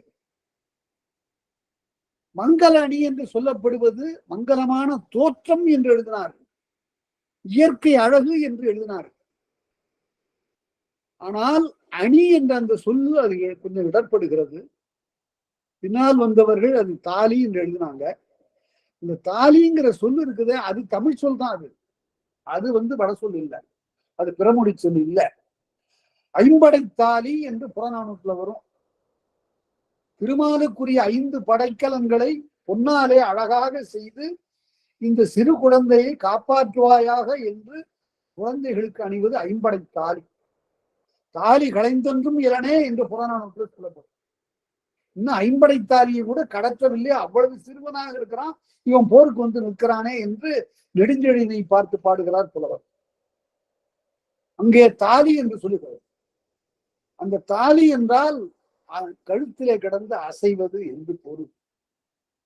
Speaker 1: மங்கள அணி என்று சொல்லப்படுவது மங்களமான தோற்றம் என்று எழுதினார், இயற்கை அழகு என்று எழுதினார். ஆனால் அணி என்ற அந்த சொல்லு அது கொஞ்சம் இடர்படுகிறது. பின்னால் வந்தவர்கள் அது தாலி என்று எழுதினாங்க. இந்த தாலிங்கிற சொல்லு இருக்குது, அது தமிழ் சொல் தான். அது வட சொல் இல்லை, அது பிறமொழி சொல் இல்லை. ஐம்படை தாலி என்று புறநானூற்றுல வரும். திருமாலுக்குரிய 5 படைக்கலன்களை பொன்னாலே அழகாக செய்து இந்த சிறு குழந்தையை காப்பாற்றுவாயாக என்று குழந்தைகளுக்கு அணிவது ஐம்படை தாலி. தாலி களைந்தொன்றும் இளனே என்று புறநானூற்றுல சொல்லப்படும். இன்னும் 50 தாலியை கூட கடற்றவில்லை, அவ்வளவு சிறுவனாக இருக்கிறான், இவன் போருக்கு வந்து நிற்கிறானே என்று நெடுஞ்செழியனை பார்த்து பாடுகிறார் புலவர். அங்கே தாலி என்று சொல்லுகிறது. அந்த தாலி என்றால் கழுத்திலே கிடந்து அசைவது என்று பொருள்.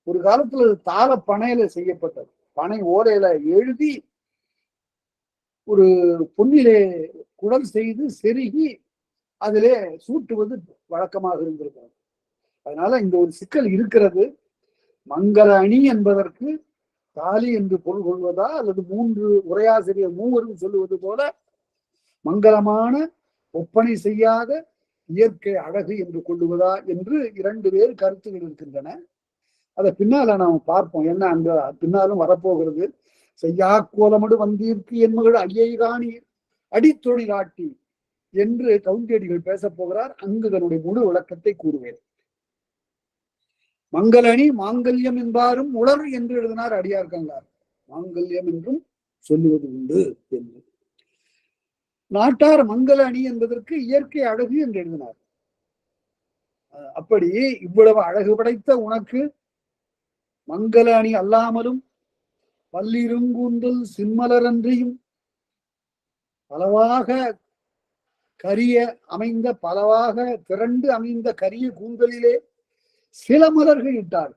Speaker 1: ஒரு காலத்துல தாள பனையில செய்யப்பட்டது, பனை ஓலையில எழுதி ஒரு பொன்னிலே குடல் செய்து செருகி அதிலே சூட்டுவது வழக்கமாக இருந்திருக்கிறது. அதனால இந்த ஒரு சிக்கல் இருக்கிறது. மங்கள அணி என்பதற்கு தாலி என்று பொருள் கொள்வதா, அல்லது 3 உரையாசிரியர் மூவரும் சொல்லுவது போல மங்களமான ஒப்பனை செய்யாத இயற்கை அழகு என்று கொள்ளுவதா என்று 2 வேறு கருத்துகள் இருக்கின்றன. அதை பின்னால நாம் பார்ப்போம், என்ன அங்க பின்னாலும் வரப்போகிறது. செய்யா கோலமடு வந்தீர்க்கு என் மகள் ஐயை காணி அடித்தொழிலாட்டி என்று கவுண்டியடிகள் பேச போகிறார். அங்கு தன்னுடைய முழு விளக்கத்தை கூறுவேன். மங்களணி மாங்கல்யம் என்பாரும் உளர் என்று எழுதினார் அடியார்கங்கார். மாங்கல்யம் என்றும் சொல்லுவது உண்டு என்று. நாட்டார் மங்கள அணி என்பதற்கு இயற்கை அழகு என்று எழுதினார். அப்படி இவ்வளவு அழகு படைத்த உனக்கு மங்கள அணி அல்லாமலும் பல்லிருங்கூந்தல் சின்மலரன்றியும் பலவாக கரிய அமைந்த பலவாக திரண்டு அமைந்த கரிய கூந்தலிலே சில மலர்கள் இட்டார்.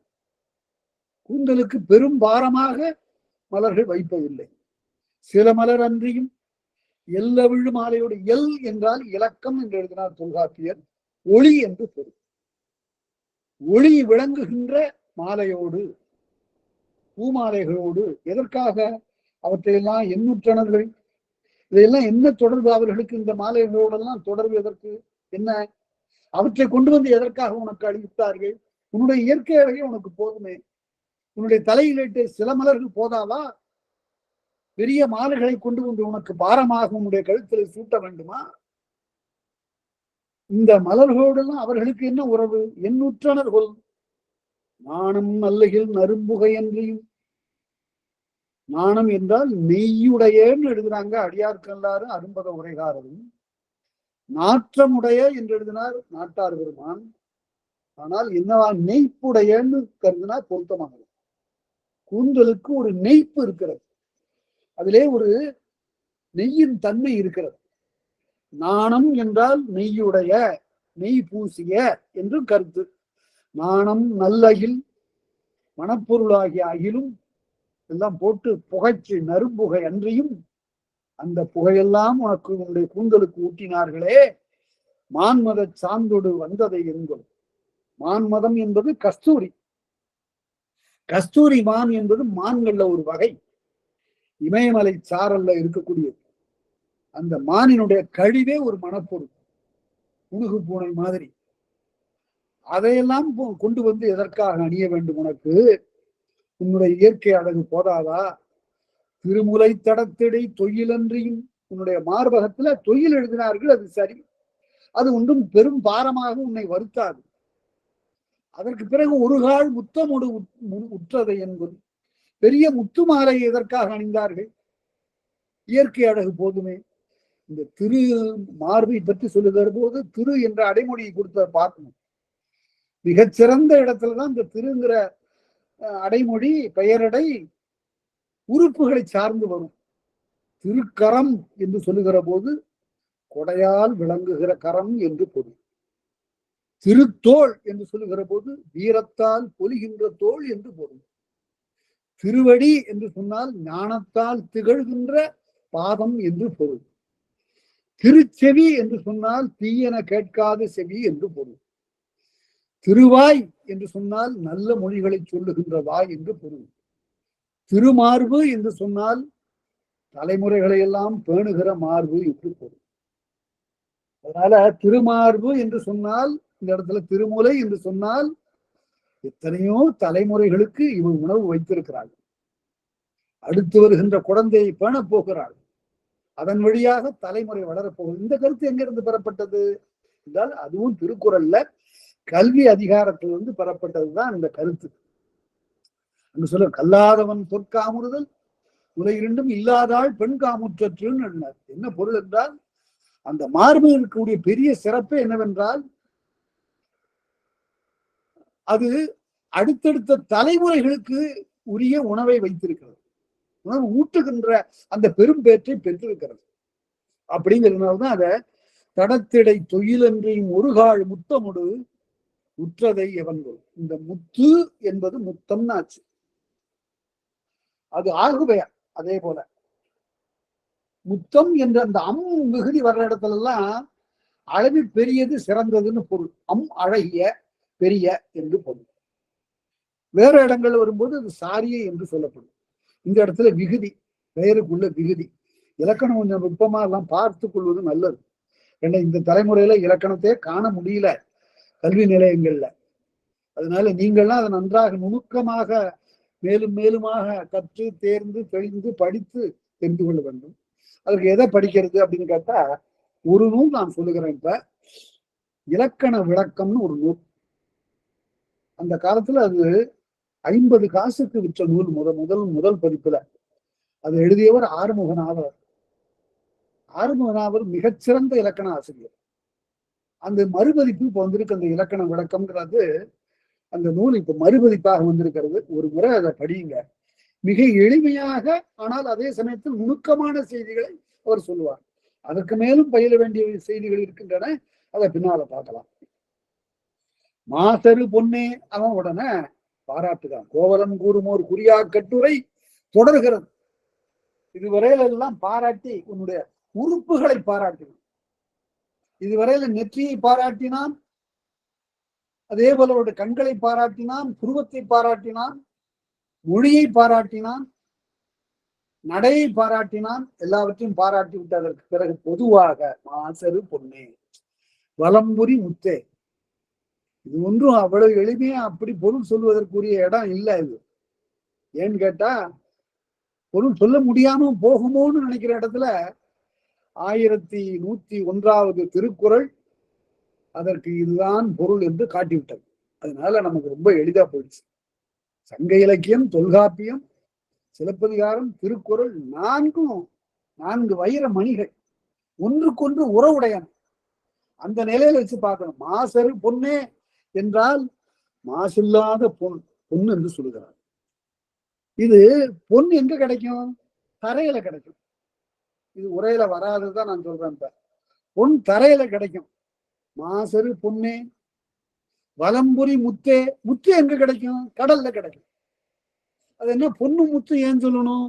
Speaker 1: கூந்தலுக்கு பெரும் பாரமாக மலர்கள் வைப்பதில்லை. சில மலர் அன்றியும் எல்லவிழு மாலையோடு, எல் என்றால் இலக்கம் என்று எழுதினார் தொல்காப்பியர். ஒளி என்று பொருள். ஒளி விளங்குகின்ற மாலையோடு, பூமாலைகளோடு. எதற்காக? அவற்றையெல்லாம் எண்ணூற்றணர்கள், இதையெல்லாம் என்ன தொடர்பு அவர்களுக்கு? இந்த மாலைகளோடெல்லாம் தொடர்பு எதற்கு? என்ன? அவற்றை கொண்டு வந்து எதற்காக உனக்கு அளித்தார்கள்? உன்னுடைய இயற்கை அழகே உனக்கு போதுமே. உன்னுடைய தலையிலிட்டு சில மலர்கள் போதாவா? பெரிய மாலைகளை கொண்டு வந்து உனக்கு பாரமாக உன்னுடைய கழுத்தில் சூட்ட வேண்டுமா? இந்த மலர்களோடெல்லாம் அவர்களுக்கு என்ன உறவு? எண்ணூற்றணர்கள். நாணம் நல்லகில் நரும்புகை என்றையும், நாணம் என்றால் நெய்யுடையன்னு எழுதுறாங்க அடியார்க்கல்லாறு அரும்பத உரைகாரரும். நாற்றமுடைய என்று எழுதினார் நாட்டார் பெருமான். ஆனால் என்னவா? நெய்ப்புடையன்னு கருதினா பொருத்தமாக. கூந்தலுக்கு ஒரு நெய்ப்பு இருக்கிறது, அதிலே ஒரு நெய்யின் தன்மை இருக்கிறது. நாணம் என்றால் நெய்யுடைய, நெய் பூசிய என்று கருத்து. நாணம் நல்லகில், மணப்பொருளாகிய அகிலும் எல்லாம் போட்டு புகைச்சு நறும்புகை அன்றியும், அந்த புகையெல்லாம் உனக்கு உன்னுடைய கூந்தலுக்கு ஊட்டினார்களே. மான்மத சாந்தோடு வந்ததை என்கும். மான்மதம் என்பது கஸ்தூரி. கஸ்தூரி மான் என்பது மான்கள்ல ஒரு வகை, இமயமலை சாரல்ல இருக்கக்கூடியது. அந்த மானினுடைய கழிவே ஒரு மணப்பொருள், உணுகு பூனை மாதிரி. அதையெல்லாம் கொண்டு வந்து எதற்காக அணிய வேண்டும் உனக்கு? உன்னுடைய இயற்கை அழகு போதாதா? திருமுலை தடத்திடை தொழிலன்றியும், உன்னுடைய மார்பகத்துல தொழில் எழுதினார்கள், அது சரி. அது ஒன்றும் பெரும் பாரமாக உன்னை வருத்தாது. அதற்கு பிறகு ஒரு கால் முத்தமோடு உற்றதை என்பது. பெரிய முத்து மாலை எதற்காக அணிந்தார்கள்? இயற்கை அழகு போதுமே. இந்த திரு மார்பை பற்றி சொல்லுகிற போது திரு என்ற அடைமொழியை கொடுத்த பார்க்கணும். மிகச்சிறந்த இடத்துலதான் இந்த திருங்கிற அடைமொழி, பெயரடை உறுப்புகளை சார்ந்து வரும். திருக்கரம் என்று சொல்லுகிற போது கொடையால் விளங்குகிற கரம் என்று பொருள். திருத்தோள் என்று சொல்லுகிற போது வீரத்தால் பொலிகின்ற தோள் என்று பொருள். திருவடி என்று சொன்னால் ஞானத்தால் திகழ்கின்ற பாதம் என்று பொருள். திருச்செவி என்று சொன்னால் தீயன கேட்காத செவி என்று பொருள். திருவாய் என்று சொன்னால் நல்ல மொழிகளை சொல்லுகின்ற வாய் என்று பொருள். திருமார்பு என்று சொன்னால் தலைமுறைகளை எல்லாம் பேணுகிற மார்பு என்று பொருள். அதனால திருமார்பு என்று சொன்னால், இந்த இடத்துல திருமுலை என்று சொன்னால் எத்தனையோ தலைமுறைகளுக்கு இவள் உணவு வைத்திருக்கிறாள். அடுத்து வருகின்ற குழந்தையை பேண போகிறாள். அதன் வழியாக தலைமுறை வளரப்போகுது. இந்த கருத்து எங்கிருந்து பெறப்பட்டது என்றால், அதுவும் திருக்குறள்ல கல்வி அதிகாரத்திலிருந்து பெறப்பட்டதுதான் இந்த கருத்து. அங்கு சொல்ல கல்லாதவன் பொற்காமுறுதல் உலை இரண்டும் இல்லாதாள் பெண் காமுற்றற்றுன்னு என்ன பொருள் என்றால், அந்த மார்பு இருக்கக்கூடிய பெரிய சிறப்பு என்னவென்றால், அது அடுத்தடுத்த தலைமுறைகளுக்கு உரிய உணவை வைத்திருக்கிறது. உணவு ஊட்டுகின்ற அந்த பெரும் பேற்றை பெற்றிருக்கிறது. அப்படிங்கிறதுனால்தான் அத தடத்திடை தொழிலன்றையும் ஒருகால் முத்தமுடு உற்றதை எவன்கள். இந்த முத்து என்பது முத்தம்னு ஆச்சு. அது ஆகுபெயர். அதே போல முத்தம் என்ற அந்த அம் மிகுதி வர்ற இடத்துல எல்லாம் அளவில் பெரியது சிறந்ததுன்னு பொருள். அம் அழகிய பெரிய என்று பொருள். வேற இடங்கள் வரும்போது அது சாரிய என்று சொல்லப்படும். இந்த இடத்துல விகுதி, பெயருக்குள்ள விகுதி. இலக்கணம் கொஞ்சம் நுட்பமா எல்லாம் பார்த்து கொள்வது நல்லது. ஏன்னா இந்த தலைமுறையில இலக்கணத்தையே காண முடியல கல்வி நிலையங்கள்ல. அதனால நீங்கள்லாம் அதை நன்றாக நுணுக்கமாக மேலும் மேலுமாக கற்று தேர்ந்து தெளிந்து படித்து தெரிந்து கொள்ள வேண்டும். அதற்கு எதை படிக்கிறது அப்படின்னு கேட்டா, ஒரு நூல் நான் சொல்லுகிறேன். இப்ப இலக்கண விளக்கம்னு ஒரு நூல். அந்த காலத்துல அது 50 காசுக்கு விற்ற நூல். முதல் பதிப்புல அது எழுதியவர் ஆறுமுகநாதர். ஆறுமுகநாதர் மிகச்சிறந்த இலக்கண ஆசிரியர். அந்த மறுபதிப்பு இப்ப வந்திருக்கு. அந்த இலக்கண விளக்கம்ங்கிறது அந்த நூல் இப்ப மறுபதிப்பாக வந்திருக்கிறது. ஒரு முறை அதை படியுங்க. மிக எளிமையாக, ஆனால் அதே சமயத்தில் நுணுக்கமான செய்திகளை அவர் சொல்லுவார். அதற்கு மேலும் பயில வேண்டிய செய்திகள் இருக்கின்றன. அதை பின்னால பார்க்கலாம். மாசரு பொன்னே அவன் உடனே பாராட்டுதான். கோவலன் கூறுமோர் குறியா கட்டுரை தொடர்கிறது. இதுவரையில எல்லாம் பாராட்டி உன்னுடைய உறுப்புகளை பாராட்டினான். இதுவரையில நெற்றியை பாராட்டினான், அதே போல அவருடைய கண்களை பாராட்டினான், புருவத்தை பாராட்டினான், மொழியை பாராட்டினான், நடையை பாராட்டினான். எல்லாவற்றையும் பாராட்டி விட்டு அதற்கு பிறகு பொதுவாக மாசரு பொன்னே வலம்புரி முத்தே. இது ஒன்றும் அவ்வளவு எளிமையா அப்படி பொருள் சொல்வதற்குரிய இடம் இல்லை. இது ஏன்னு கேட்டா, பொருள் சொல்ல முடியாம போகுமோன்னு நினைக்கிற இடத்துல 1101வது திருக்குறள் அதற்கு இதுதான் பொருள் என்று காட்டிவிட்டது. அதனால நமக்கு ரொம்ப எளிதா போயிடுச்சு. சங்க இலக்கியம், தொல்காப்பியம், சிலப்பதிகாரம், திருக்குறள் 4 வைர மணிகள், ஒன்றுக்கொன்று உறவுடையன. அந்த நிலையில வச்சு பார்க்கணும். மாசரு பொன்னே என்றால் மாசில்லாத பொன் என்று சொல்லுகிறார். இது பொன் எங்க கிடைக்கும்? தரையில கிடைக்கும். இது உரையில வராதுதான் நான் சொல்றேன். பொன் தரையில கிடைக்கும். மாசரு பொன்னே வலம்புரி முத்தே. முத்து எங்க கிடைக்கும்? கடல்ல கிடைக்கும். அது என்ன பொண்ணு முத்து ஏன் சொல்லணும்?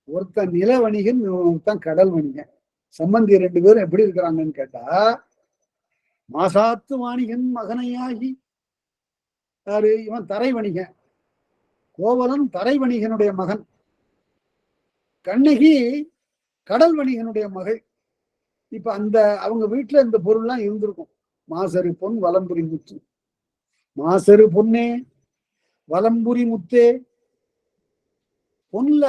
Speaker 1: ஒருத்தன் நில வணிகன், ஒருத்தன் கடல் வணிகன். சம்பந்தி 2 பேரும் எப்படி இருக்கிறாங்கன்னு கேட்டா, மாசாத்து வாணிகன் மகனையாகி யாரு? இவன் தரை வணிகன். கோவலன் தரை வணிகனுடைய மகன். கண்ணகி கடல் வணிகனுடைய மகள். இப்ப அவங்க வீட்டுல இந்த பொருள்லாம் இருந்திருக்கும். மாசரு பொன் வலம்புரி முத்து. மாசரு பொன்னே வலம்புரி முத்தே. பொன்ல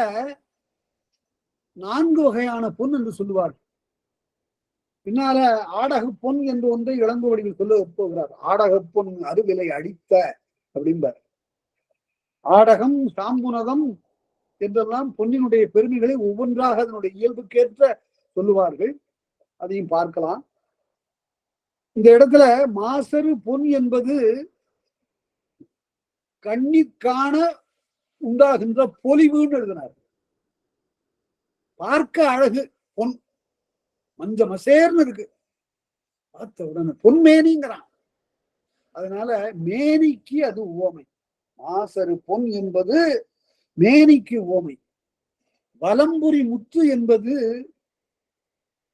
Speaker 1: 4 வகையான பொன் என்று சொல்லுவார். பின்னால ஆடக பொன் என்று ஒன்றை இளங்கோவடிகள் சொல்ல போகிறார். ஆடக பொன் அருவிலை அடித்த அப்படிம்பார். ஆடகம், சாம்புனகம் என்றெல்லாம் பொன்னினுடைய பெருமைகளை ஒவ்வொன்றாக அதனுடைய இயல்புக்கேற்ற சொல்லுவார்கள். அதையும் பார்க்கலாம். இந்த இடத்துல மாசரு பொன் என்பது கண்ணிற்கான உண்டாகின்ற பொலிவுன்னு எழுதினார். பார்க்க அழகு பொன், மஞ்ச மசேர்னு இருக்கு. பார்த்த உடனே பொன்மேனிங்கிறான். அதனால மேனிக்கு அது உவமை. மாசரு பொன் என்பது மேனிக்கு உவமை. வலம்புரி முத்து என்பது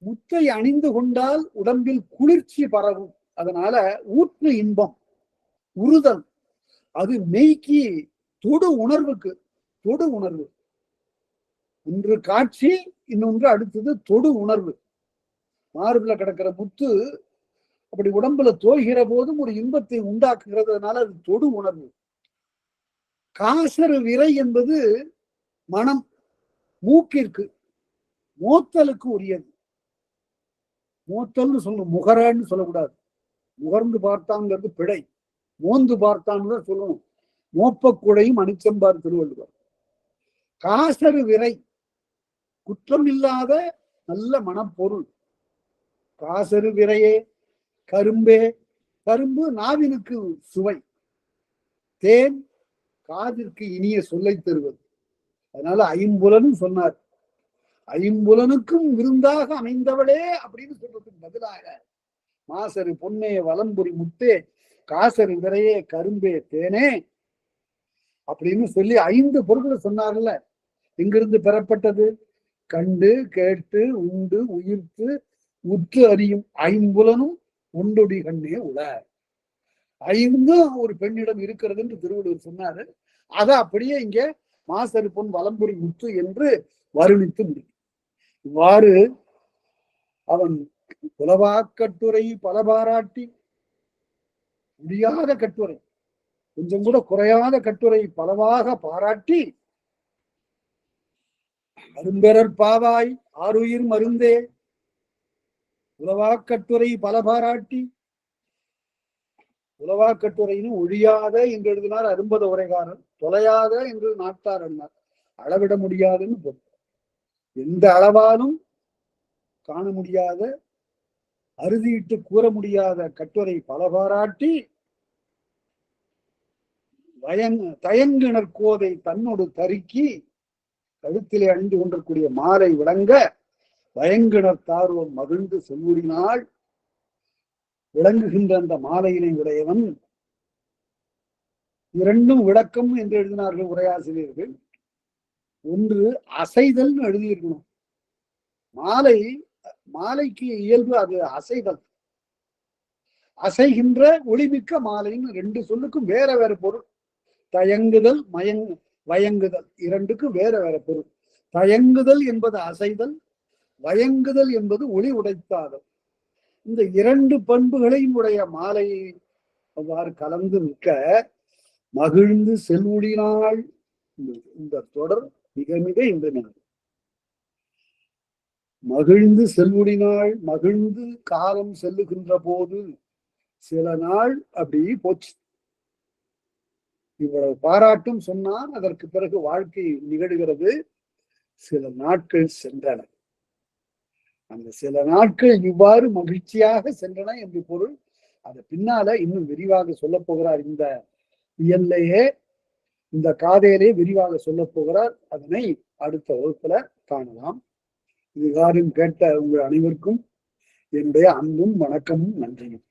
Speaker 1: முத்தை அணிந்து கொண்டால் உடம்பில் குளிர்ச்சி பரவும். அதனால ஊற்று இன்பம், உறுதல், அது மெய்க்கு தொடு உணர்வுக்கு. தொடு உணர்வு ஒன்று காட்சி, இன்னொன்று அடுத்தது தொடு உணர்வு. மார்புல கிடக்கிற முத்து அப்படி உடம்புல தோய்கிற போதும் ஒரு இன்பத்தை உண்டாக்குகிறதுனால அது தொடு உணர்வு. காசரு விரை என்பது மனம், மூக்கிற்கு, மோத்தலுக்கு உரியது. மோத்தல்னு சொல்லணும், முகரன்னு சொல்லக்கூடாது. முகர்ந்து பார்த்தாங்கிறது பிழை. மோந்து பார்த்தான்னு தான் சொல்லணும். மோப்பக்குழையும் அனிச்சம்பார் திருவள்ளுவர். காசரு விரை குற்றம் இல்லாத நல்ல மனப்பொருள். காசரு விரையே கரும்பே. கரும்பு நாவினுக்கு சுவை, தேன் காதிற்கு இனிய சொல்லை தருவது. அதனால ஐம்புலனும் சொன்னார். ஐம்புலனுக்கும் விருந்தாக அமைந்தவளே அப்படின்னு சொல்றதுக்கு பதிலாக மாசரு பொன்னே வலம்புரி முத்தே காசரு விரையே கரும்பே தேனே அப்படின்னு சொல்லி 5 பொருட்களை சொன்னார்ல. எங்கிருந்து பெறப்பட்டது? கண்டு கேட்டு உண்டு உயிர்த்து உற்று அறியும் ஐம்புலனும் உண்டொடி கண்ணே உள. 5 ஒரு பெண்ணிடம் இருக்கிறது என்று திருவள்ளுவர் சொன்னாரு. அதை அப்படியே இங்க மாசரு பொன் வலம்புரி முத்து என்று வருணித்து முடியும். இவ்வாறு அவன் புலவாக்கட்டுரை பல பாராட்டி, முடியாத கட்டுரை, கொஞ்சம் கூட குறையாத கட்டுரை பலவாக பாராட்டி, அரும்பெறற் பாவாய் ஆருயிர் மருந்தே உலவாக்கட்டுரை பல பாராட்டி. உலவாக்கட்டுரைன்னு ஒழியாத என்று எழுதினார் அரும்பத உரைகாரன். தொலையாத என்று நாட்டார் என்னார். அளவிட முடியாதுன்னு பொருள். எந்த அளவாலும் காண முடியாத, அறுதியிட்டு கூற முடியாத கட்டுரை பல பாராட்டி தயங்குனர் கோதை தன்னோடு தருக்கி கழுத்திலே அணிந்து கொண்டிருக்கூடிய மாலை விளங்க பயங்கினர் தார்வம் மகிழ்ந்து செல்லுடினால் விளங்குகின்ற அந்த மாலையினை உடையவன். இரண்டும் விளக்கம் என்று எழுதினார்கள் உரையாசிரியர்கள். ஒன்று அசைதல் எழுதியிருக்கணும். மாலைக்கு இயல்பு அது அசைதல். அசைகின்ற ஒளிமிக்க மாலைன்னு ரெண்டு சொல்லுக்கும் வேற வேற பொருள். தயங்குதல் வயங்குதல் இரண்டுக்கும் வேற வேற பொருள். தயங்குதல் என்பது அசைதல், வயங்குதல் என்பது ஒளி உடைத்தாதல். இந்த இரண்டு பண்புகளையும் உடைய மாலையை அவ்வாறு கலந்து நிற்க மகிழ்ந்து செல்வுடினால். இந்த தொடர் மிக மிக இந்த மகிழ்ந்து செல்வுடினால், மகிழ்ந்து காலம் செல்லுகின்ற போது சில நாள் அப்படி போச்சு. இவ்வளவு பாராட்டும் சொன்னான். அதற்கு பிறகு வாழ்க்கை நிகழ்கிறது. சில நாட்கள் சென்றன. அந்த சில நாட்கள் இவ்வாறு மகிழ்ச்சியாக சென்றன என்று பொருள். அது பின்னால இன்னும் விரிவாக சொல்ல போகிறார். இந்த இயல்லையே, இந்த காதையிலே விரிவாக சொல்ல போகிறார். அதனை அடுத்த வகுப்புல காணலாம். இதுகாரும் கேட்ட உங்கள் அனைவருக்கும் என்னுடைய அன்பும் வணக்கமும் நன்றியும்.